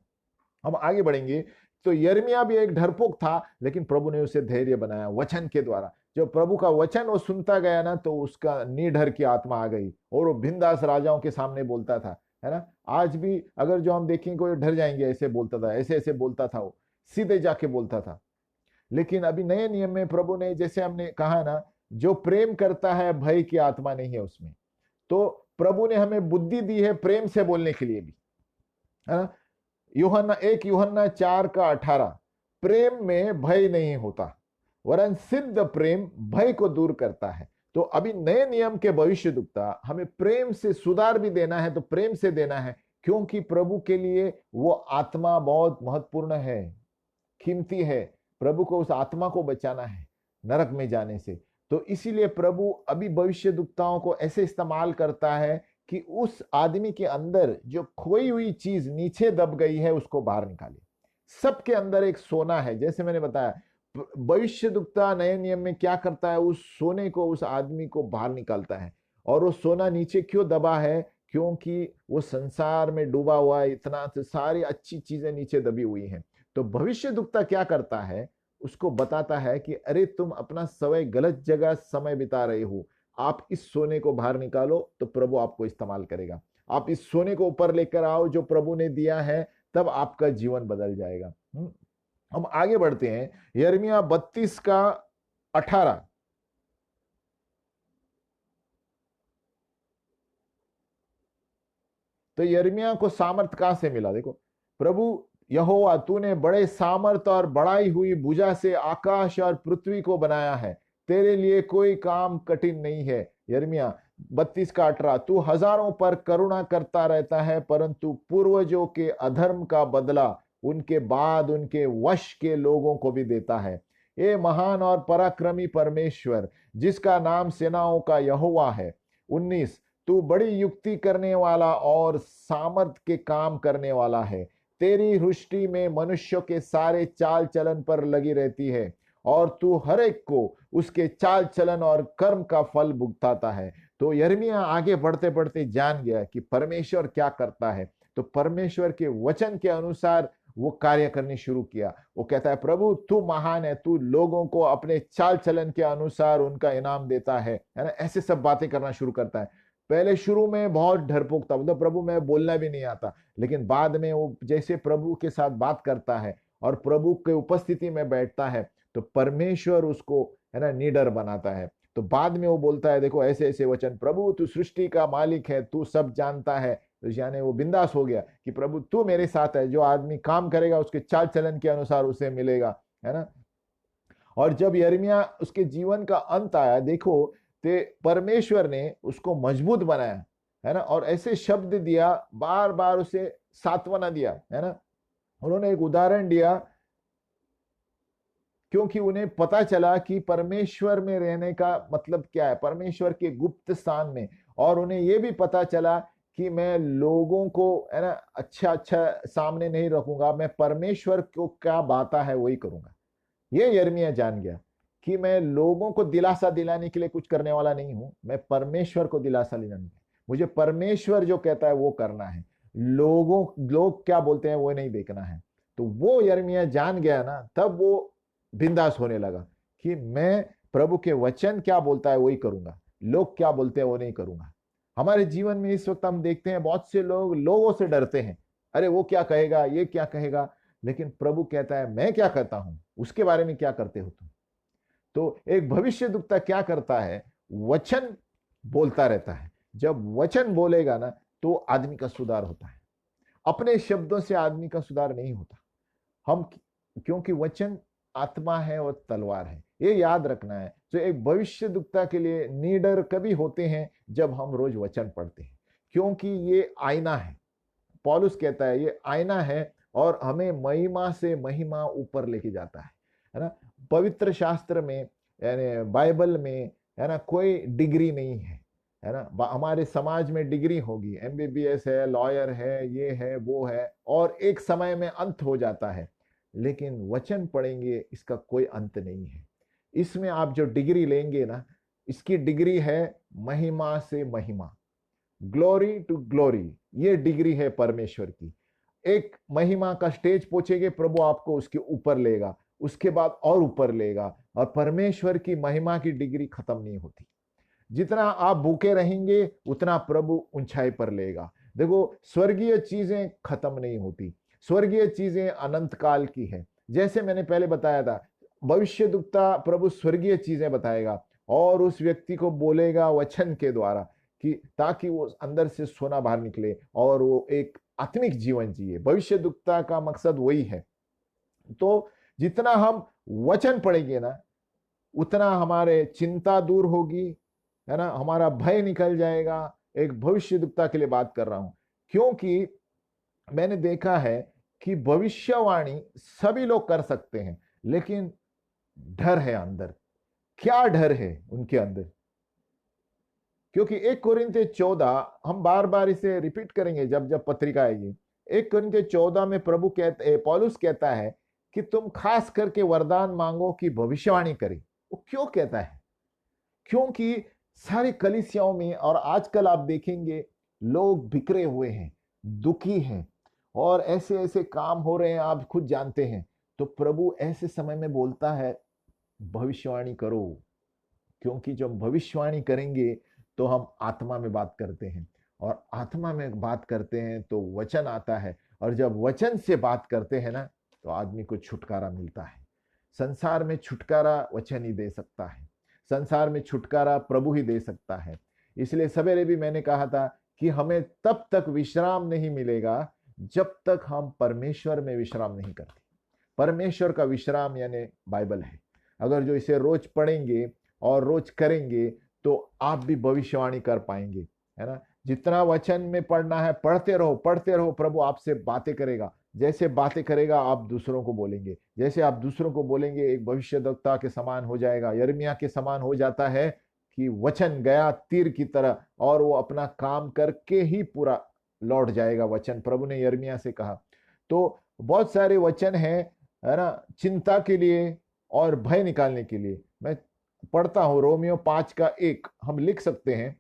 हम आगे बढ़ेंगे। तो यिर्मयाह भी एक डरपोक था, लेकिन प्रभु ने उसे धैर्य बनाया वचन के द्वारा। जब प्रभु का वचन वो सुनता गया ना, तो उसका निडर की आत्मा आ गई और वो बिंदास राजाओं के सामने बोलता था, है ना। आज भी अगर जो हम देखेंगे कोई डर जाएंगे, ऐसे बोलता था, ऐसे ऐसे बोलता था, वो सीधे जाके बोलता था। लेकिन अभी नए नियम में प्रभु ने, जैसे हमने कहा ना, जो प्रेम करता है भय की आत्मा नहीं है उसमें। तो प्रभु ने हमें बुद्धि दी है प्रेम से बोलने के लिए भी, है ना। यूहन्ना 4:18, प्रेम में भय नहीं होता, वरन सिद्ध प्रेम भय को दूर करता है। तो अभी नए नियम के भविष्यद्वक्ता हमें प्रेम से सुधार भी देना है, तो प्रेम से देना है, क्योंकि प्रभु के लिए वो आत्मा बहुत महत्वपूर्ण है, कीमती है। प्रभु को उस आत्मा को बचाना है नरक में जाने से। तो इसीलिए प्रभु अभी भविष्यद्वक्ताओं को ऐसे इस्तेमाल करता है कि उस आदमी के अंदर जो खोई हुई चीज नीचे दब गई है उसको बाहर निकाले। सबके अंदर एक सोना है, जैसे मैंने बताया, भविष्यद्वक्ता नए नियम में क्या करता है, उस सोने को, उस आदमी को बाहर निकालता है। और वो सोना नीचे क्यों दबा है? क्योंकि वो संसार में डूबा हुआ है, इतना तो सारी अच्छी चीजें नीचे दबी हुई हैं। तो भविष्यद्वक्ता क्या करता है, उसको बताता है कि अरे तुम अपना समय गलत जगह समय बिता रहे हो, आप इस सोने को बाहर निकालो तो प्रभु आपको इस्तेमाल करेगा। आप इस सोने को ऊपर लेकर आओ जो प्रभु ने दिया है, तब आपका जीवन बदल जाएगा। हम आगे बढ़ते हैं। यिर्मयाह 32:18। तो यिर्मयाह को सामर्थ कहां से मिला? देखो, प्रभु यहोवा तूने बड़े सामर्थ और बढ़ाई हुई भुजा से आकाश और पृथ्वी को बनाया है, तेरे लिए कोई काम कठिन नहीं है। यिर्मयाह 32:18, तू हजारों पर करुणा करता रहता है, परंतु पूर्वजों के अधर्म का बदला उनके बाद उनके वश के लोगों को भी देता है। ये महान और पराक्रमी परमेश्वर, जिसका नाम सेनाओं का यहोवा है। 19, तू बड़ी युक्ति करने वाला और सामर्थ के काम करने वाला है। तेरी दृष्टि में मनुष्यों के सारे चाल चलन पर लगी रहती है, और तू हर एक को उसके चाल चलन और कर्म का फल भुगताता है। तो यिर्मयाह आगे बढ़ते बढ़ते जान गया कि परमेश्वर क्या करता है। तो परमेश्वर के वचन के अनुसार वो कार्य करनी शुरू किया। वो कहता है, प्रभु तू महान है, तू लोगों को अपने चाल चलन के अनुसार उनका इनाम देता है ना। ऐसे सब बातें करना शुरू करता है। पहले शुरू में बहुत डरपोक था, मतलब प्रभु मैं बोलना भी नहीं आता, लेकिन बाद में वो जैसे प्रभु के साथ बात करता है और प्रभु के उपस्थिति में बैठता है, तो परमेश्वर उसको, है ना, निडर बनाता है। तो बाद में वो बोलता है, देखो ऐसे ऐसे वचन, प्रभु तू सृष्टि का मालिक है, तू सब जानता है। तो यानी वो बिंदास हो गया कि प्रभु तू मेरे साथ है, जो आदमी काम करेगा उसके चाल चलन के अनुसार उसे मिलेगा, है ना। और जब यिर्मयाह उसके जीवन का अंत आया, देखो, ते परमेश्वर ने उसको मजबूत बनाया, है ना, और ऐसे शब्द दिया, बार बार उसे सांत्वना दिया, है ना। उन्होंने एक उदाहरण दिया, क्योंकि उन्हें पता चला कि परमेश्वर में रहने का मतलब क्या है, परमेश्वर के गुप्त स्थान में। और उन्हें यह भी पता चला कि मैं लोगों को, है ना, अच्छा अच्छा सामने नहीं रखूंगा, मैं परमेश्वर को क्या बाता है वही करूंगा। ये यिर्मयाह जान गया कि मैं लोगों को दिलासा दिलाने के लिए कुछ करने वाला नहीं हूं, मैं परमेश्वर को दिलासा दिलाने, मुझे परमेश्वर जो कहता है वो करना है, लोग क्या बोलते हैं वो नहीं देखना है। तो वो यिर्मयाह जान गया ना, तब वो बिंदास होने लगा कि मैं प्रभु के वचन क्या बोलता है वही करूंगा, लोग क्या बोलते हैं वो नहीं करूंगा। हमारे जीवन में इस वक्त हम देखते हैं बहुत से लोग लोगों से डरते हैं, अरे वो क्या कहेगा, ये क्या कहेगा। लेकिन प्रभु कहता है मैं क्या करता हूं, उसके बारे में क्या करते हो तुम। तो एक भविष्यद्वक्ता क्या करता है, वचन बोलता रहता है। जब वचन बोलेगा ना, तो आदमी का सुधार होता है। अपने शब्दों से आदमी का सुधार नहीं होता। हम क्योंकि वचन आत्मा है और तलवार है, ये याद रखना है। तो एक भविष्यद्वक्ता के लिए निडर कभी होते हैं जब हम रोज वचन पढ़ते हैं, क्योंकि ये आईना है। पौलुस कहता है ये आईना है और हमें महिमा से महिमा ऊपर लेके जाता है ना। पवित्र शास्त्र में यानी बाइबल में है ना कोई डिग्री नहीं है ना। हमारे समाज में डिग्री होगी, एमबीबीएस है, लॉयर है, ये है वो है, और एक समय में अंत हो जाता है। लेकिन वचन पढ़ेंगे इसका कोई अंत नहीं है। इसमें आप जो डिग्री लेंगे ना, इसकी डिग्री है महिमा से महिमा, ग्लोरी टू ग्लोरी। ये डिग्री है परमेश्वर की। एक महिमा का स्टेज पहुंचेंगे, प्रभु आपको उसके ऊपर लेगा, उसके बाद और ऊपर लेगा, और परमेश्वर की महिमा की डिग्री खत्म नहीं होती। जितना आप भूखे रहेंगे उतना प्रभु ऊंचाई पर लेगा। देखो, स्वर्गीय चीजें खत्म नहीं होती, स्वर्गीय चीजें अनंत काल की है। जैसे मैंने पहले बताया था, भविष्यद्वक्ता प्रभु स्वर्गीय चीजें बताएगा और उस व्यक्ति को बोलेगा वचन के द्वारा कि ताकि वो अंदर से सोना बाहर निकले और वो एक आत्मिक जीवन जिए। भविष्यद्वक्ता का मकसद वही है। तो जितना हम वचन पढ़ेंगे ना, उतना हमारे चिंता दूर होगी, है ना, हमारा भय निकल जाएगा। एक भविष्यद्वक्ता के लिए बात कर रहा हूं, क्योंकि मैंने देखा है कि भविष्यवाणी सभी लोग कर सकते हैं, लेकिन डर है अंदर। क्या डर है उनके अंदर? क्योंकि 1 कोरिन्थियों 14, हम बार बार इसे रिपीट करेंगे जब जब पत्रिका आएगी। 1 कोरिन्थियों 14 में प्रभु कहते, पौलुस कहता है कि तुम खास करके वरदान मांगो कि भविष्यवाणी करे। वो क्यों कहता है? क्योंकि सारी कलीसियाओं में, और आजकल आप देखेंगे लोग बिखरे हुए हैं, दुखी हैं, और ऐसे ऐसे काम हो रहे हैं, आप खुद जानते हैं। तो प्रभु ऐसे समय में बोलता है भविष्यवाणी करो, क्योंकि जब भविष्यवाणी करेंगे तो हम आत्मा में बात करते हैं, और आत्मा में बात करते हैं तो वचन आता है, और जब वचन से बात करते हैं ना तो आदमी को छुटकारा मिलता है। संसार में छुटकारा वचन ही दे सकता है, संसार में छुटकारा प्रभु ही दे सकता है। इसलिए सवेरे भी मैंने कहा था कि हमें तब तक विश्राम नहीं मिलेगा जब तक हम परमेश्वर में विश्राम नहीं करते। परमेश्वर का विश्राम यानी बाइबल है। अगर जो इसे रोज पढ़ेंगे और रोज करेंगे तो आप भी भविष्यवाणी कर पाएंगे, है ना। जितना वचन में पढ़ना है पढ़ते रहो, पढ़ते रहो। प्रभु आपसे बातें करेगा, जैसे बातें करेगा आप दूसरों को बोलेंगे, जैसे आप दूसरों को बोलेंगे एक भविष्यद्वक्ता के समान हो जाएगा, यिर्मयाह के समान हो जाता है कि वचन गया तीर की तरह और वो अपना काम करके ही पूरा लौट जाएगा। वचन प्रभु ने यिर्मयाह से कहा। तो बहुत सारे वचन हैं, है ना, चिंता के लिए और भय निकालने के लिए। मैं पढ़ता हूं रोमियो 5:1, हम लिख सकते हैं,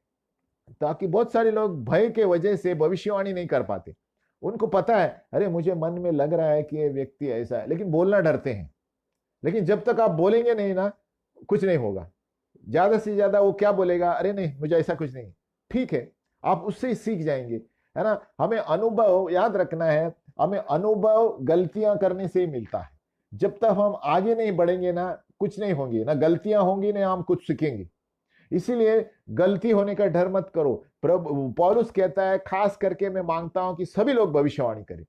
ताकि बहुत सारे लोग भय के वजह से भविष्यवाणी नहीं कर पाते। उनको पता है अरे मुझे मन में लग रहा है कि ये व्यक्ति ऐसा है, लेकिन बोलना डरते हैं। लेकिन जब तक आप बोलेंगे नहीं ना, कुछ नहीं होगा। ज्यादा से ज्यादा वो क्या बोलेगा, अरे नहीं मुझे ऐसा कुछ नहीं। ठीक है, आप उससे ही सीख जाएंगे, है ना। हमें अनुभव याद रखना है, हमें अनुभव गलतियां करने से ही मिलता है। जब तक हम आगे नहीं बढ़ेंगे ना, कुछ नहीं होंगी, ना गलतियां होंगी, ना हम कुछ सीखेंगे। इसीलिए गलती होने का डर मत करो। प्रभु पौलुस कहता है खास करके मैं मांगता हूं कि सभी लोग भविष्यवाणी करें।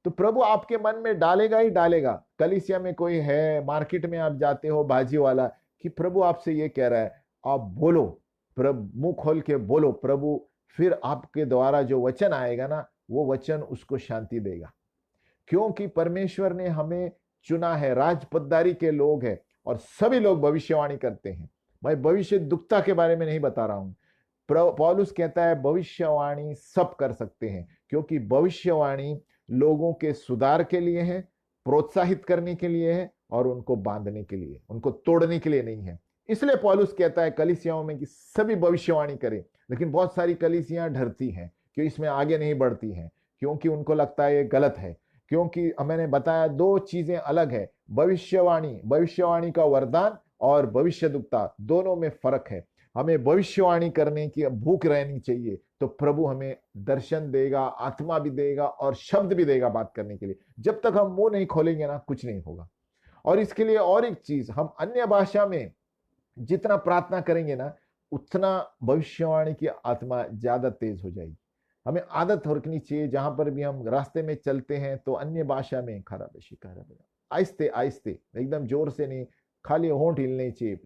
तो प्रभु आपके मन में डालेगा ही डालेगा। कलीसिया में कोई है, मार्केट में आप जाते हो भाजी वाला, कि प्रभु आपसे ये कह रहा है, आप बोलो, प्रभु मुंह खोल के बोलो। प्रभु फिर आपके द्वारा जो वचन आएगा ना, वो वचन उसको शांति देगा। क्योंकि परमेश्वर ने हमें चुना है, राजपददारी के लोग हैं, और सभी लोग भविष्यवाणी करते हैं। मैं भविष्यद्वक्ता के बारे में नहीं बता रहा हूं। पौलुस कहता है भविष्यवाणी सब कर सकते हैं, क्योंकि भविष्यवाणी लोगों के सुधार के लिए है, प्रोत्साहित करने के लिए है, और उनको बांधने के लिए, उनको तोड़ने के लिए नहीं है। इसलिए पौलुस कहता है कलीसियाओं में कि सभी भविष्यवाणी करें। लेकिन बहुत सारी कलीसियां डरती हैं कि इसमें आगे नहीं बढ़ती हैं, क्योंकि उनको लगता है ये गलत है। क्योंकि मैंने बताया दो चीजें अलग है, भविष्यवाणी, भविष्यवाणी का वरदान और भविष्यद्वक्ता, दोनों में फर्क है। हमें भविष्यवाणी करने की भूख रहनी चाहिए, तो प्रभु हमें दर्शन देगा, आत्मा भी देगा और शब्द भी देगा बात करने के लिए। जब तक हम मुंह नहीं खोलेंगे ना, कुछ नहीं होगा। और इसके लिए और एक चीज, हम अन्य भाषा में जितना प्रार्थना करेंगे ना, उतना भविष्यवाणी की आत्मा ज्यादा तेज हो जाएगी। हमें आदत रखनी चाहिए, जहां पर भी हम रास्ते में चलते हैं तो अन्य भाषा में खराब आहिस्ते आहिस्ते, एकदम जोर से नहीं, खाली होंठ हिलने चाहिए।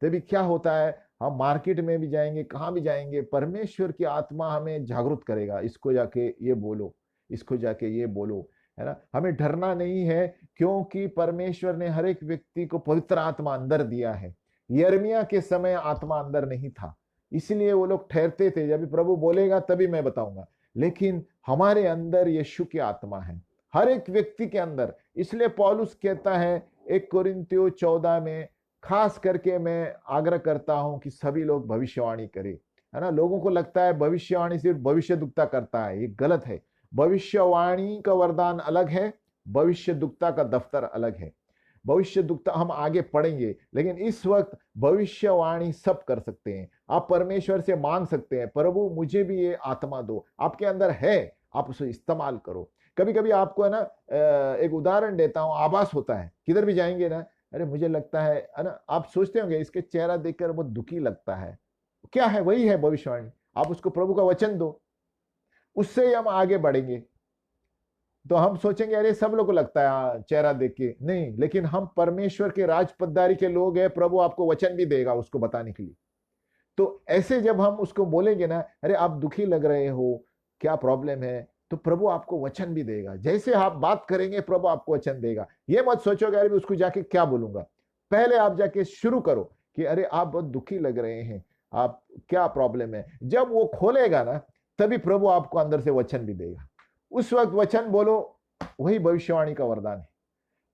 तभी क्या होता है, हम मार्केट में भी जाएंगे, कहाँ भी जाएंगे, परमेश्वर की आत्मा हमें जागरूक करेगा, इसको जाके ये बोलो, इसको जाके ये बोलो, है ना। हमें डरना नहीं है, क्योंकि परमेश्वर ने हर एक व्यक्ति को पवित्र आत्मा अंदर दिया है। यिर्मयाह के समय आत्मा अंदर नहीं था, इसलिए वो लोग ठहरते थे, जब प्रभु बोलेगा तभी मैं बताऊंगा। लेकिन हमारे अंदर यीशु की आत्मा है, हर एक व्यक्ति के अंदर। इसलिए पौलुस कहता है 1 कोरिन्थियों 14 में, खास करके मैं आग्रह करता हूं कि सभी लोग भविष्यवाणी करें, है ना। लोगों को लगता है भविष्यवाणी सिर्फ भविष्य दुखता करता है, ये गलत है। भविष्यवाणी का वरदान अलग है, भविष्य दुखता का दफ्तर अलग है। भविष्य दुखता हम आगे पढ़ेंगे, लेकिन इस वक्त भविष्यवाणी सब कर सकते हैं। आप परमेश्वर से मांग सकते हैं, प्रभु मुझे भी ये आत्मा दो, आपके अंदर है, आप उसे इस्तेमाल करो। कभी कभी आपको है ना, एक उदाहरण देता हूं, आभास होता है, किधर भी जाएंगे ना, अरे मुझे लगता है ना, आप सोचते होंगे इसके चेहरा देखकर बहुत दुखी लगता है, क्या है, वही है भविष्यवाणी। आप उसको प्रभु का वचन दो, उससे ही हम आगे बढ़ेंगे। तो हम सोचेंगे अरे सब लोग को लगता है चेहरा देख के, नहीं, लेकिन हम परमेश्वर के राज पद्धारी के लोग हैं, प्रभु आपको वचन भी देगा उसको बताने के लिए। तो ऐसे जब हम उसको बोलेंगे ना, अरे आप दुखी लग रहे हो, क्या प्रॉब्लम है, तो प्रभु आपको वचन भी देगा। जैसे आप बात करेंगे प्रभु आपको वचन देगा। ये मत सोचोगे अरे उसको जाके क्या बोलूंगा, पहले आप जाके शुरू करो कि अरे आप बहुत दुखी लग रहे हैं, आप क्या प्रॉब्लम है। जब वो खोलेगा ना, तभी प्रभु आपको अंदर से वचन भी देगा, उस वक्त वचन बोलो, वही भविष्यवाणी का वरदान है।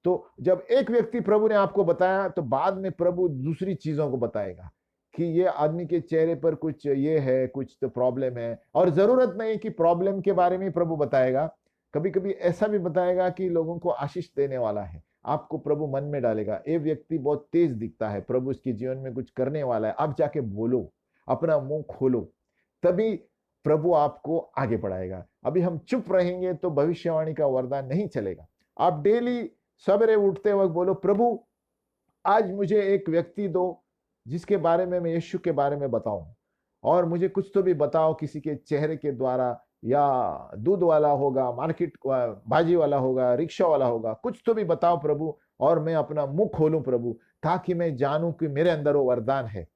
तो जब एक व्यक्ति प्रभु ने आपको बताया, तो बाद में प्रभु दूसरी चीजों को बताएगा कि ये आदमी के चेहरे पर कुछ ये है, कुछ तो प्रॉब्लम है। और जरूरत नहीं कि प्रॉब्लम के बारे में प्रभु बताएगा, कभी कभी ऐसा भी बताएगा कि लोगों को आशीष देने वाला है। आपको प्रभु मन में डालेगा, ये व्यक्ति बहुत तेज दिखता है, प्रभु उसके जीवन में कुछ करने वाला है, आप जाके बोलो, अपना मुंह खोलो, तभी प्रभु आपको आगे बढ़ाएगा। अभी हम चुप रहेंगे तो भविष्यवाणी का वरदान नहीं चलेगा। आप डेली सवेरे उठते वक्त बोलो, प्रभु आज मुझे एक व्यक्ति दो जिसके बारे में मैं यीशु के बारे में बताऊं, और मुझे कुछ तो भी बताओ, किसी के चेहरे के द्वारा, या दूध वाला होगा, मार्केट भाजी वाला होगा, रिक्शा वाला होगा, कुछ तो भी बताओ प्रभु, और मैं अपना मुंह खोलूं प्रभु, ताकि मैं जानूं कि मेरे अंदर वो वरदान है।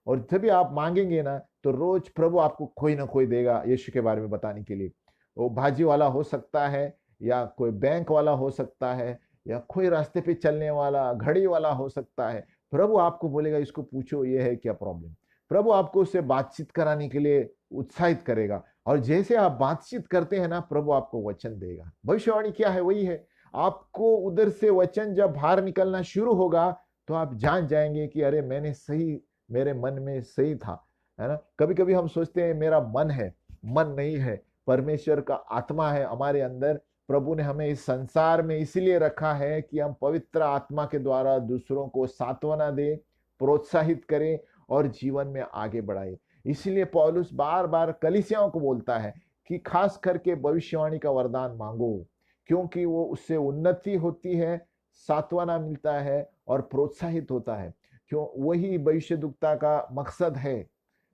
और तभी आप मांगेंगे ना, तो रोज प्रभु आपको कोई ना कोई देगा यीशु के बारे में बताने के लिए। वो भाजी वाला हो सकता है, या कोई बैंक वाला हो सकता है, या कोई रास्ते पे चलने वाला घड़ी वाला हो सकता है। प्रभु आपको बोलेगा इसको पूछो, ये है क्या प्रॉब्लम। प्रभु आपको उससे बातचीत कराने के लिए उत्साहित करेगा, और जैसे आप बातचीत करते हैं ना, प्रभु आपको वचन देगा। भविष्यवाणी क्या है, वही है। आपको उधर से वचन जब बाहर निकलना शुरू होगा, तो आप जान जाएंगे कि अरे मैंने सही, मेरे मन में सही था, है ना। कभी कभी हम सोचते हैं मेरा मन है, मन नहीं है, परमेश्वर का आत्मा है हमारे अंदर। प्रभु ने हमें इस संसार में इसलिए रखा है कि हम पवित्र आत्मा के द्वारा दूसरों को सांत्वना दें, प्रोत्साहित करें और जीवन में आगे बढ़ाए। इसलिए पौलुस बार बार कलीसियाओं को बोलता है कि खास करके भविष्यवाणी का वरदान मांगो, क्योंकि वो उससे उन्नति होती है, सांत्वना मिलता है और प्रोत्साहित होता है। क्यों, वही भविष्य दुखता का मकसद है।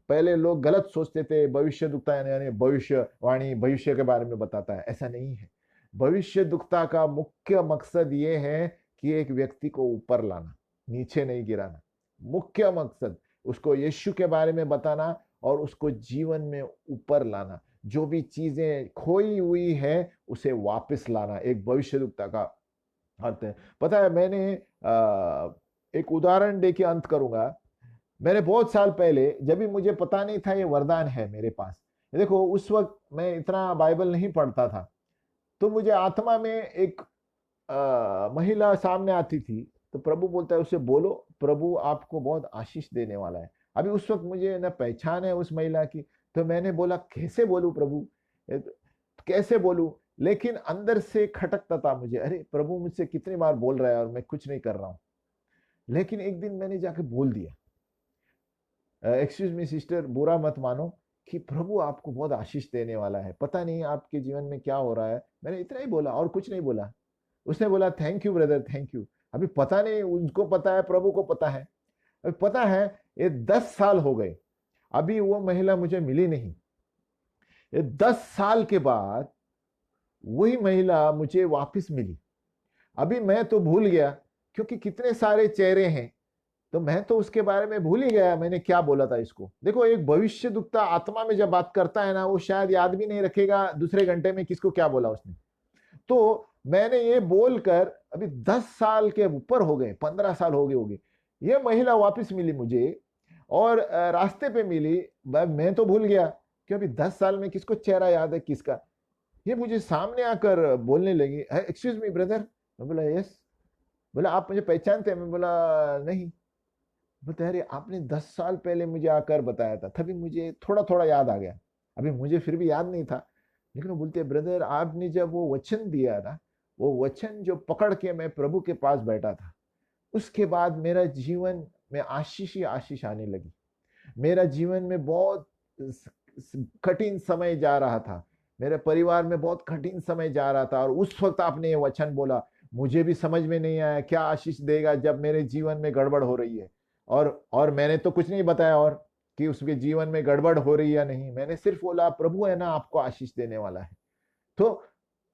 पहले लोग गलत सोचते थे, भविष्य दुखता यानी भविष्यवाणी भविष्य के बारे में बताता है, ऐसा नहीं है। भविष्य दुखता का मुख्य मकसद ये है कि एक व्यक्ति को ऊपर लाना, नीचे नहीं गिराना। मुख्य मकसद उसको यीशु के बारे में बताना और उसको जीवन में ऊपर लाना। जो भी चीजें खोई हुई है उसे वापस लाना, एक भविष्य दुखता का अर्थ है। पता है, मैंने एक उदाहरण दे के अंत करूंगा। मैंने बहुत साल पहले, जब भी मुझे पता नहीं था ये वरदान है मेरे पास, देखो उस वक्त मैं इतना बाइबल नहीं पढ़ता था, तो मुझे आत्मा में एक महिला सामने आती थी। तो प्रभु बोलता है उसे बोलो, प्रभु आपको बहुत आशीष देने वाला है। अभी उस वक्त मुझे ना पहचान है उस महिला की, तो मैंने बोला कैसे बोलूं प्रभु, कैसे बोलूं। लेकिन अंदर से खटकता था मुझे, अरे प्रभु मुझसे कितनी बार बोल रहा है और मैं कुछ नहीं कर रहा हूं। लेकिन एक दिन मैंने जाके बोल दिया, एक्सक्यूज मी सिस्टर, बुरा मत मानो, कि प्रभु आपको बहुत आशीष देने वाला है, पता नहीं आपके जीवन में क्या हो रहा है। मैंने इतना ही बोला और कुछ नहीं बोला। उसने बोला thank you brother, thank you. अभी पता नहीं उनको पता है, प्रभु को पता है। अभी पता है, ये 10 साल हो गए, अभी वो महिला मुझे मिली नहीं। ये 10 साल के बाद वही महिला मुझे वापस मिली। अभी मैं तो भूल गया, क्योंकि कितने सारे चेहरे हैं, तो मैं तो उसके बारे में भूल ही गया मैंने क्या बोला था इसको। देखो, एक भविष्य दुखता आत्मा में जब बात करता है ना, वो शायद याद भी नहीं रखेगा दूसरे घंटे में किसको क्या बोला उसने। तो मैंने ये बोलकर, अभी 10 साल के ऊपर हो गए, 15 साल हो गए होंगे, ये महिला वापस मिली मुझे, और रास्ते पे मिली। मैं तो भूल गया कि अभी 10 साल में किसको चेहरा याद है किसका। ये मुझे सामने आकर बोलने लगी, एक्सक्यूज मी ब्रदर। मैं बोला यस। बोला आप मुझे पहचानते हैं? मैं बोला नहीं। बोलते अरे आपने 10 साल पहले मुझे आकर बताया था, तभी मुझे थोड़ा थोड़ा याद आ गया, अभी मुझे फिर भी याद नहीं था। लेकिन वो बोलते ब्रदर, आपने जब वो वचन दिया ना, वो वचन जो पकड़ के मैं प्रभु के पास बैठा था, उसके बाद मेरा जीवन में आशीष ही आशीष आने लगी। मेरा जीवन में बहुत कठिन समय जा रहा था, मेरे परिवार में बहुत कठिन समय जा रहा था, और उस वक्त आपने ये वचन बोला। मुझे भी समझ में नहीं आया क्या आशीष देगा जब मेरे जीवन में गड़बड़ हो रही है। और मैंने तो कुछ नहीं बताया और कि उसके जीवन में गड़बड़ हो रही है या नहीं, मैंने सिर्फ बोला प्रभु है ना आपको आशीष देने वाला है। तो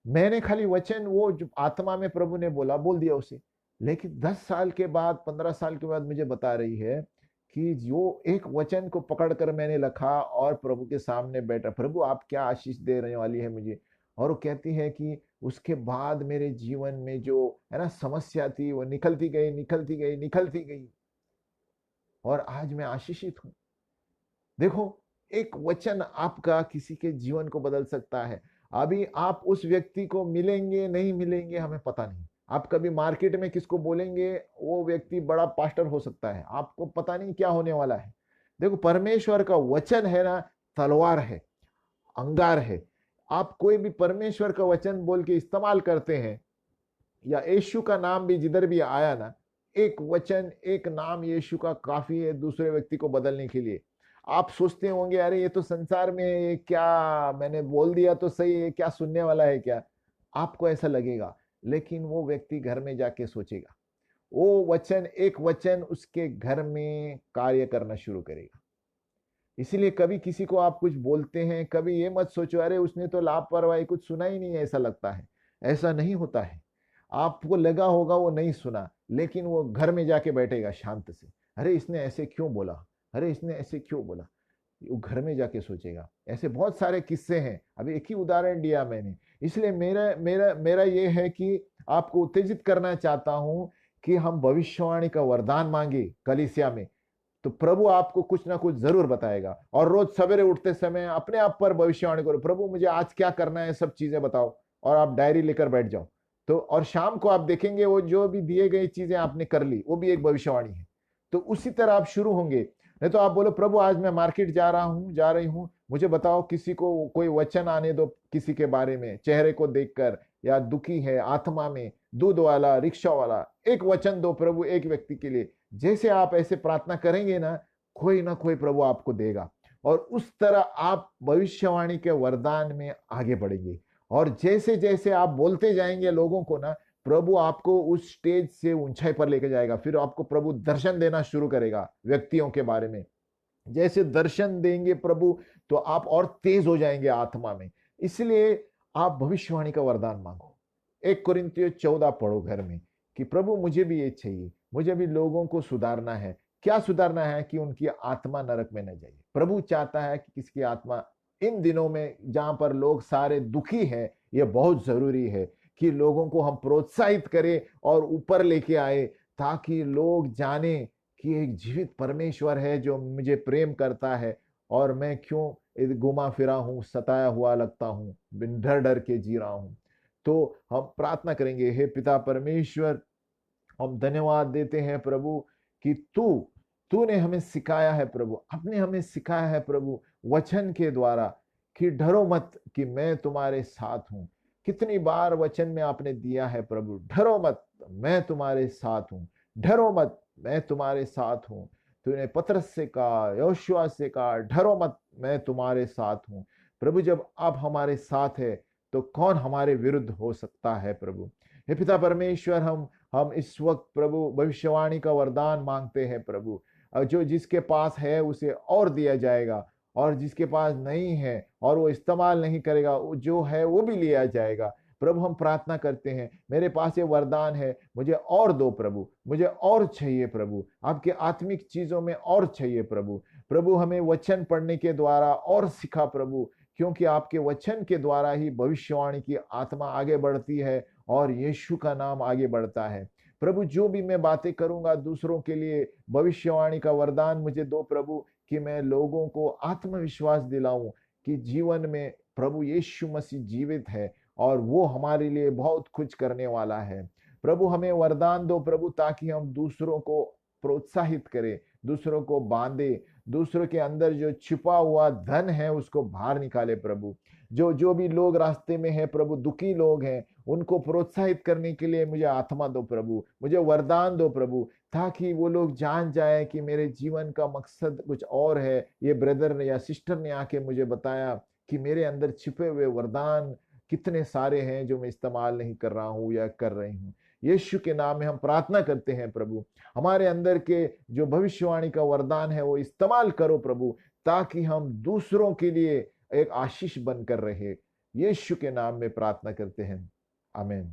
मैंने खाली वचन वो जो आत्मा में प्रभु ने बोला बोल दिया उसे। लेकिन 10 साल के बाद, 15 साल के बाद मुझे बता रही है कि जो एक वचन को पकड़कर मैंने रखा और प्रभु के सामने बैठा, प्रभु आप क्या आशीष दे रहे वाली है मुझे। और वो कहती है कि उसके बाद मेरे जीवन में जो है ना समस्या थी, वो निकलती गई, निकलती गई, निकलती गई, और आज मैं आशीषित हूं। देखो, एक वचन आपका किसी के जीवन को बदल सकता है। अभी आप उस व्यक्ति को मिलेंगे नहीं मिलेंगे हमें पता नहीं। आप कभी मार्केट में किसको बोलेंगे, वो व्यक्ति बड़ा पास्टर हो सकता है, आपको पता नहीं क्या होने वाला है। देखो, परमेश्वर का वचन है ना, तलवार है, अंगार है। आप कोई भी परमेश्वर का वचन बोल के इस्तेमाल करते हैं, या यीशु का नाम भी जिधर भी आया ना, एक वचन, एक नाम यीशु का काफी है दूसरे व्यक्ति को बदलने के लिए। आप सोचते होंगे अरे ये तो संसार में है, ये क्या मैंने बोल दिया तो सही है, क्या सुनने वाला है क्या, आपको ऐसा लगेगा। लेकिन वो व्यक्ति घर में जाके सोचेगा, वो वचन, एक वचन उसके घर में कार्य करना शुरू करेगा। इसीलिए कभी किसी को आप कुछ बोलते हैं, कभी ये मत सोचो अरे उसने तो लापरवाही कुछ सुना ही नहीं है, ऐसा लगता है। ऐसा नहीं होता है। आपको लगा होगा वो नहीं सुना, लेकिन वो घर में जाके बैठेगा शांत से, अरे इसने ऐसे क्यों बोला, अरे इसने ऐसे क्यों बोला। वो घर में जाके सोचेगा। ऐसे बहुत सारे किस्से हैं, अभी एक ही उदाहरण दिया मैंने। इसलिए मेरा मेरा मेरा ये है कि आपको उत्तेजित करना चाहता हूं कि हम भविष्यवाणी का वरदान मांगे कलीसिया में, तो प्रभु आपको कुछ ना कुछ जरूर बताएगा। और रोज सवेरे उठते समय अपने आप पर भविष्यवाणी करो, प्रभु मुझे आज क्या करना है सब चीजें बताओ, और आप डायरी लेकर बैठ जाओ। तो और शाम को आप देखेंगे वो जो भी दिए गई चीजें आपने कर ली, वो भी एक भविष्यवाणी है। तो उसी तरह आप शुरू होंगे। नहीं तो आप बोलो प्रभु आज मैं मार्केट जा रहा हूँ, जा रही हूँ, मुझे बताओ किसी को कोई वचन आने दो किसी के बारे में, चेहरे को देखकर, या दुखी है आत्मा में, दूध वाला, रिक्शा वाला, एक वचन दो प्रभु एक व्यक्ति के लिए। जैसे आप ऐसे प्रार्थना करेंगे ना कोई प्रभु आपको देगा, और उस तरह आप भविष्यवाणी के वरदान में आगे बढ़ेंगे। और जैसे जैसे आप बोलते जाएंगे लोगों को ना, प्रभु आपको उस स्टेज से ऊंचाई पर लेके जाएगा। फिर आपको प्रभु दर्शन देना शुरू करेगा व्यक्तियों के बारे में। जैसे दर्शन देंगे प्रभु, तो आप और तेज हो जाएंगे आत्मा में। इसलिए आप भविष्यवाणी का वरदान मांगो। 1 कोरिन्थियों 14 पढ़ो घर में, कि प्रभु मुझे भी ये चाहिए, मुझे भी लोगों को सुधारना है। क्या सुधारना है? कि उनकी आत्मा नरक में न जाए। प्रभु चाहता है कि किसकी आत्मा इन दिनों में जहां पर लोग सारे दुखी हैं, ये बहुत जरूरी है कि लोगों को हम प्रोत्साहित करें और ऊपर लेके आए, ताकि लोग जाने कि एक जीवित परमेश्वर है जो मुझे प्रेम करता है, और मैं क्यों घुमा फिरा हूं, सताया हुआ लगता हूं, डर डर के जी रहा हूं। तो हम प्रार्थना करेंगे, हे पिता परमेश्वर, हम धन्यवाद देते हैं प्रभु कि तूने हमें सिखाया है प्रभु, आपने हमें सिखाया है प्रभु वचन के द्वारा, कि डरो मत कि मैं तुम्हारे साथ हूं। कितनी बार वचन में आपने दिया है प्रभु, डरो मत मैं तुम्हारे साथ हूं, डरो मत मैं तुम्हारे साथ हूं। तूने पतरस से कहा, योशुआ से कहा, डरो मत मैं तुम्हारे साथ हूं। प्रभु जब आप हमारे साथ है, तो कौन हमारे विरुद्ध हो सकता है प्रभु। हे पिता परमेश्वर, हम इस वक्त प्रभु भविष्यवाणी का वरदान मांगते हैं प्रभु। जो जिसके पास है उसे और दिया जाएगा, और जिसके पास नहीं है और वो इस्तेमाल नहीं करेगा, वो जो है वो भी लिया जाएगा। प्रभु हम प्रार्थना करते हैं, मेरे पास ये वरदान है, मुझे और दो प्रभु, मुझे और चाहिए प्रभु, आपके आत्मिक चीजों में और चाहिए प्रभु। प्रभु हमें वचन पढ़ने के द्वारा और सिखा प्रभु, क्योंकि आपके वचन के द्वारा ही भविष्यवाणी की आत्मा आगे बढ़ती है और यीशु का नाम आगे बढ़ता है। प्रभु जो भी मैं बातें करूंगा दूसरों के लिए, भविष्यवाणी का वरदान मुझे दो प्रभु, कि मैं लोगों को आत्मविश्वास दिलाऊं कि जीवन में प्रभु यीशु मसीह जीवित है और वो हमारे लिए बहुत कुछ करने वाला है। प्रभु हमें वरदान दो प्रभु, ताकि हम दूसरों को प्रोत्साहित करें, दूसरों को बांधे, दूसरों के अंदर जो छिपा हुआ धन है उसको बाहर निकाले प्रभु। जो जो भी लोग रास्ते में है प्रभु, दुखी लोग हैं, उनको प्रोत्साहित करने के लिए मुझे आत्मा दो प्रभु, मुझे वरदान दो प्रभु, ताकि वो लोग जान जाए कि मेरे जीवन का मकसद कुछ और है। ये ब्रदर ने या सिस्टर ने आके मुझे बताया कि मेरे अंदर छिपे हुए वरदान कितने सारे हैं जो मैं इस्तेमाल नहीं कर रहा हूँ या कर रही हूँ। यीशु के नाम में हम प्रार्थना करते हैं प्रभु, हमारे अंदर के जो भविष्यवाणी का वरदान है वो इस्तेमाल करो प्रभु, ताकि हम दूसरों के लिए एक आशीष बनकर रहे। यीशु के नाम में प्रार्थना करते हैं, आमीन।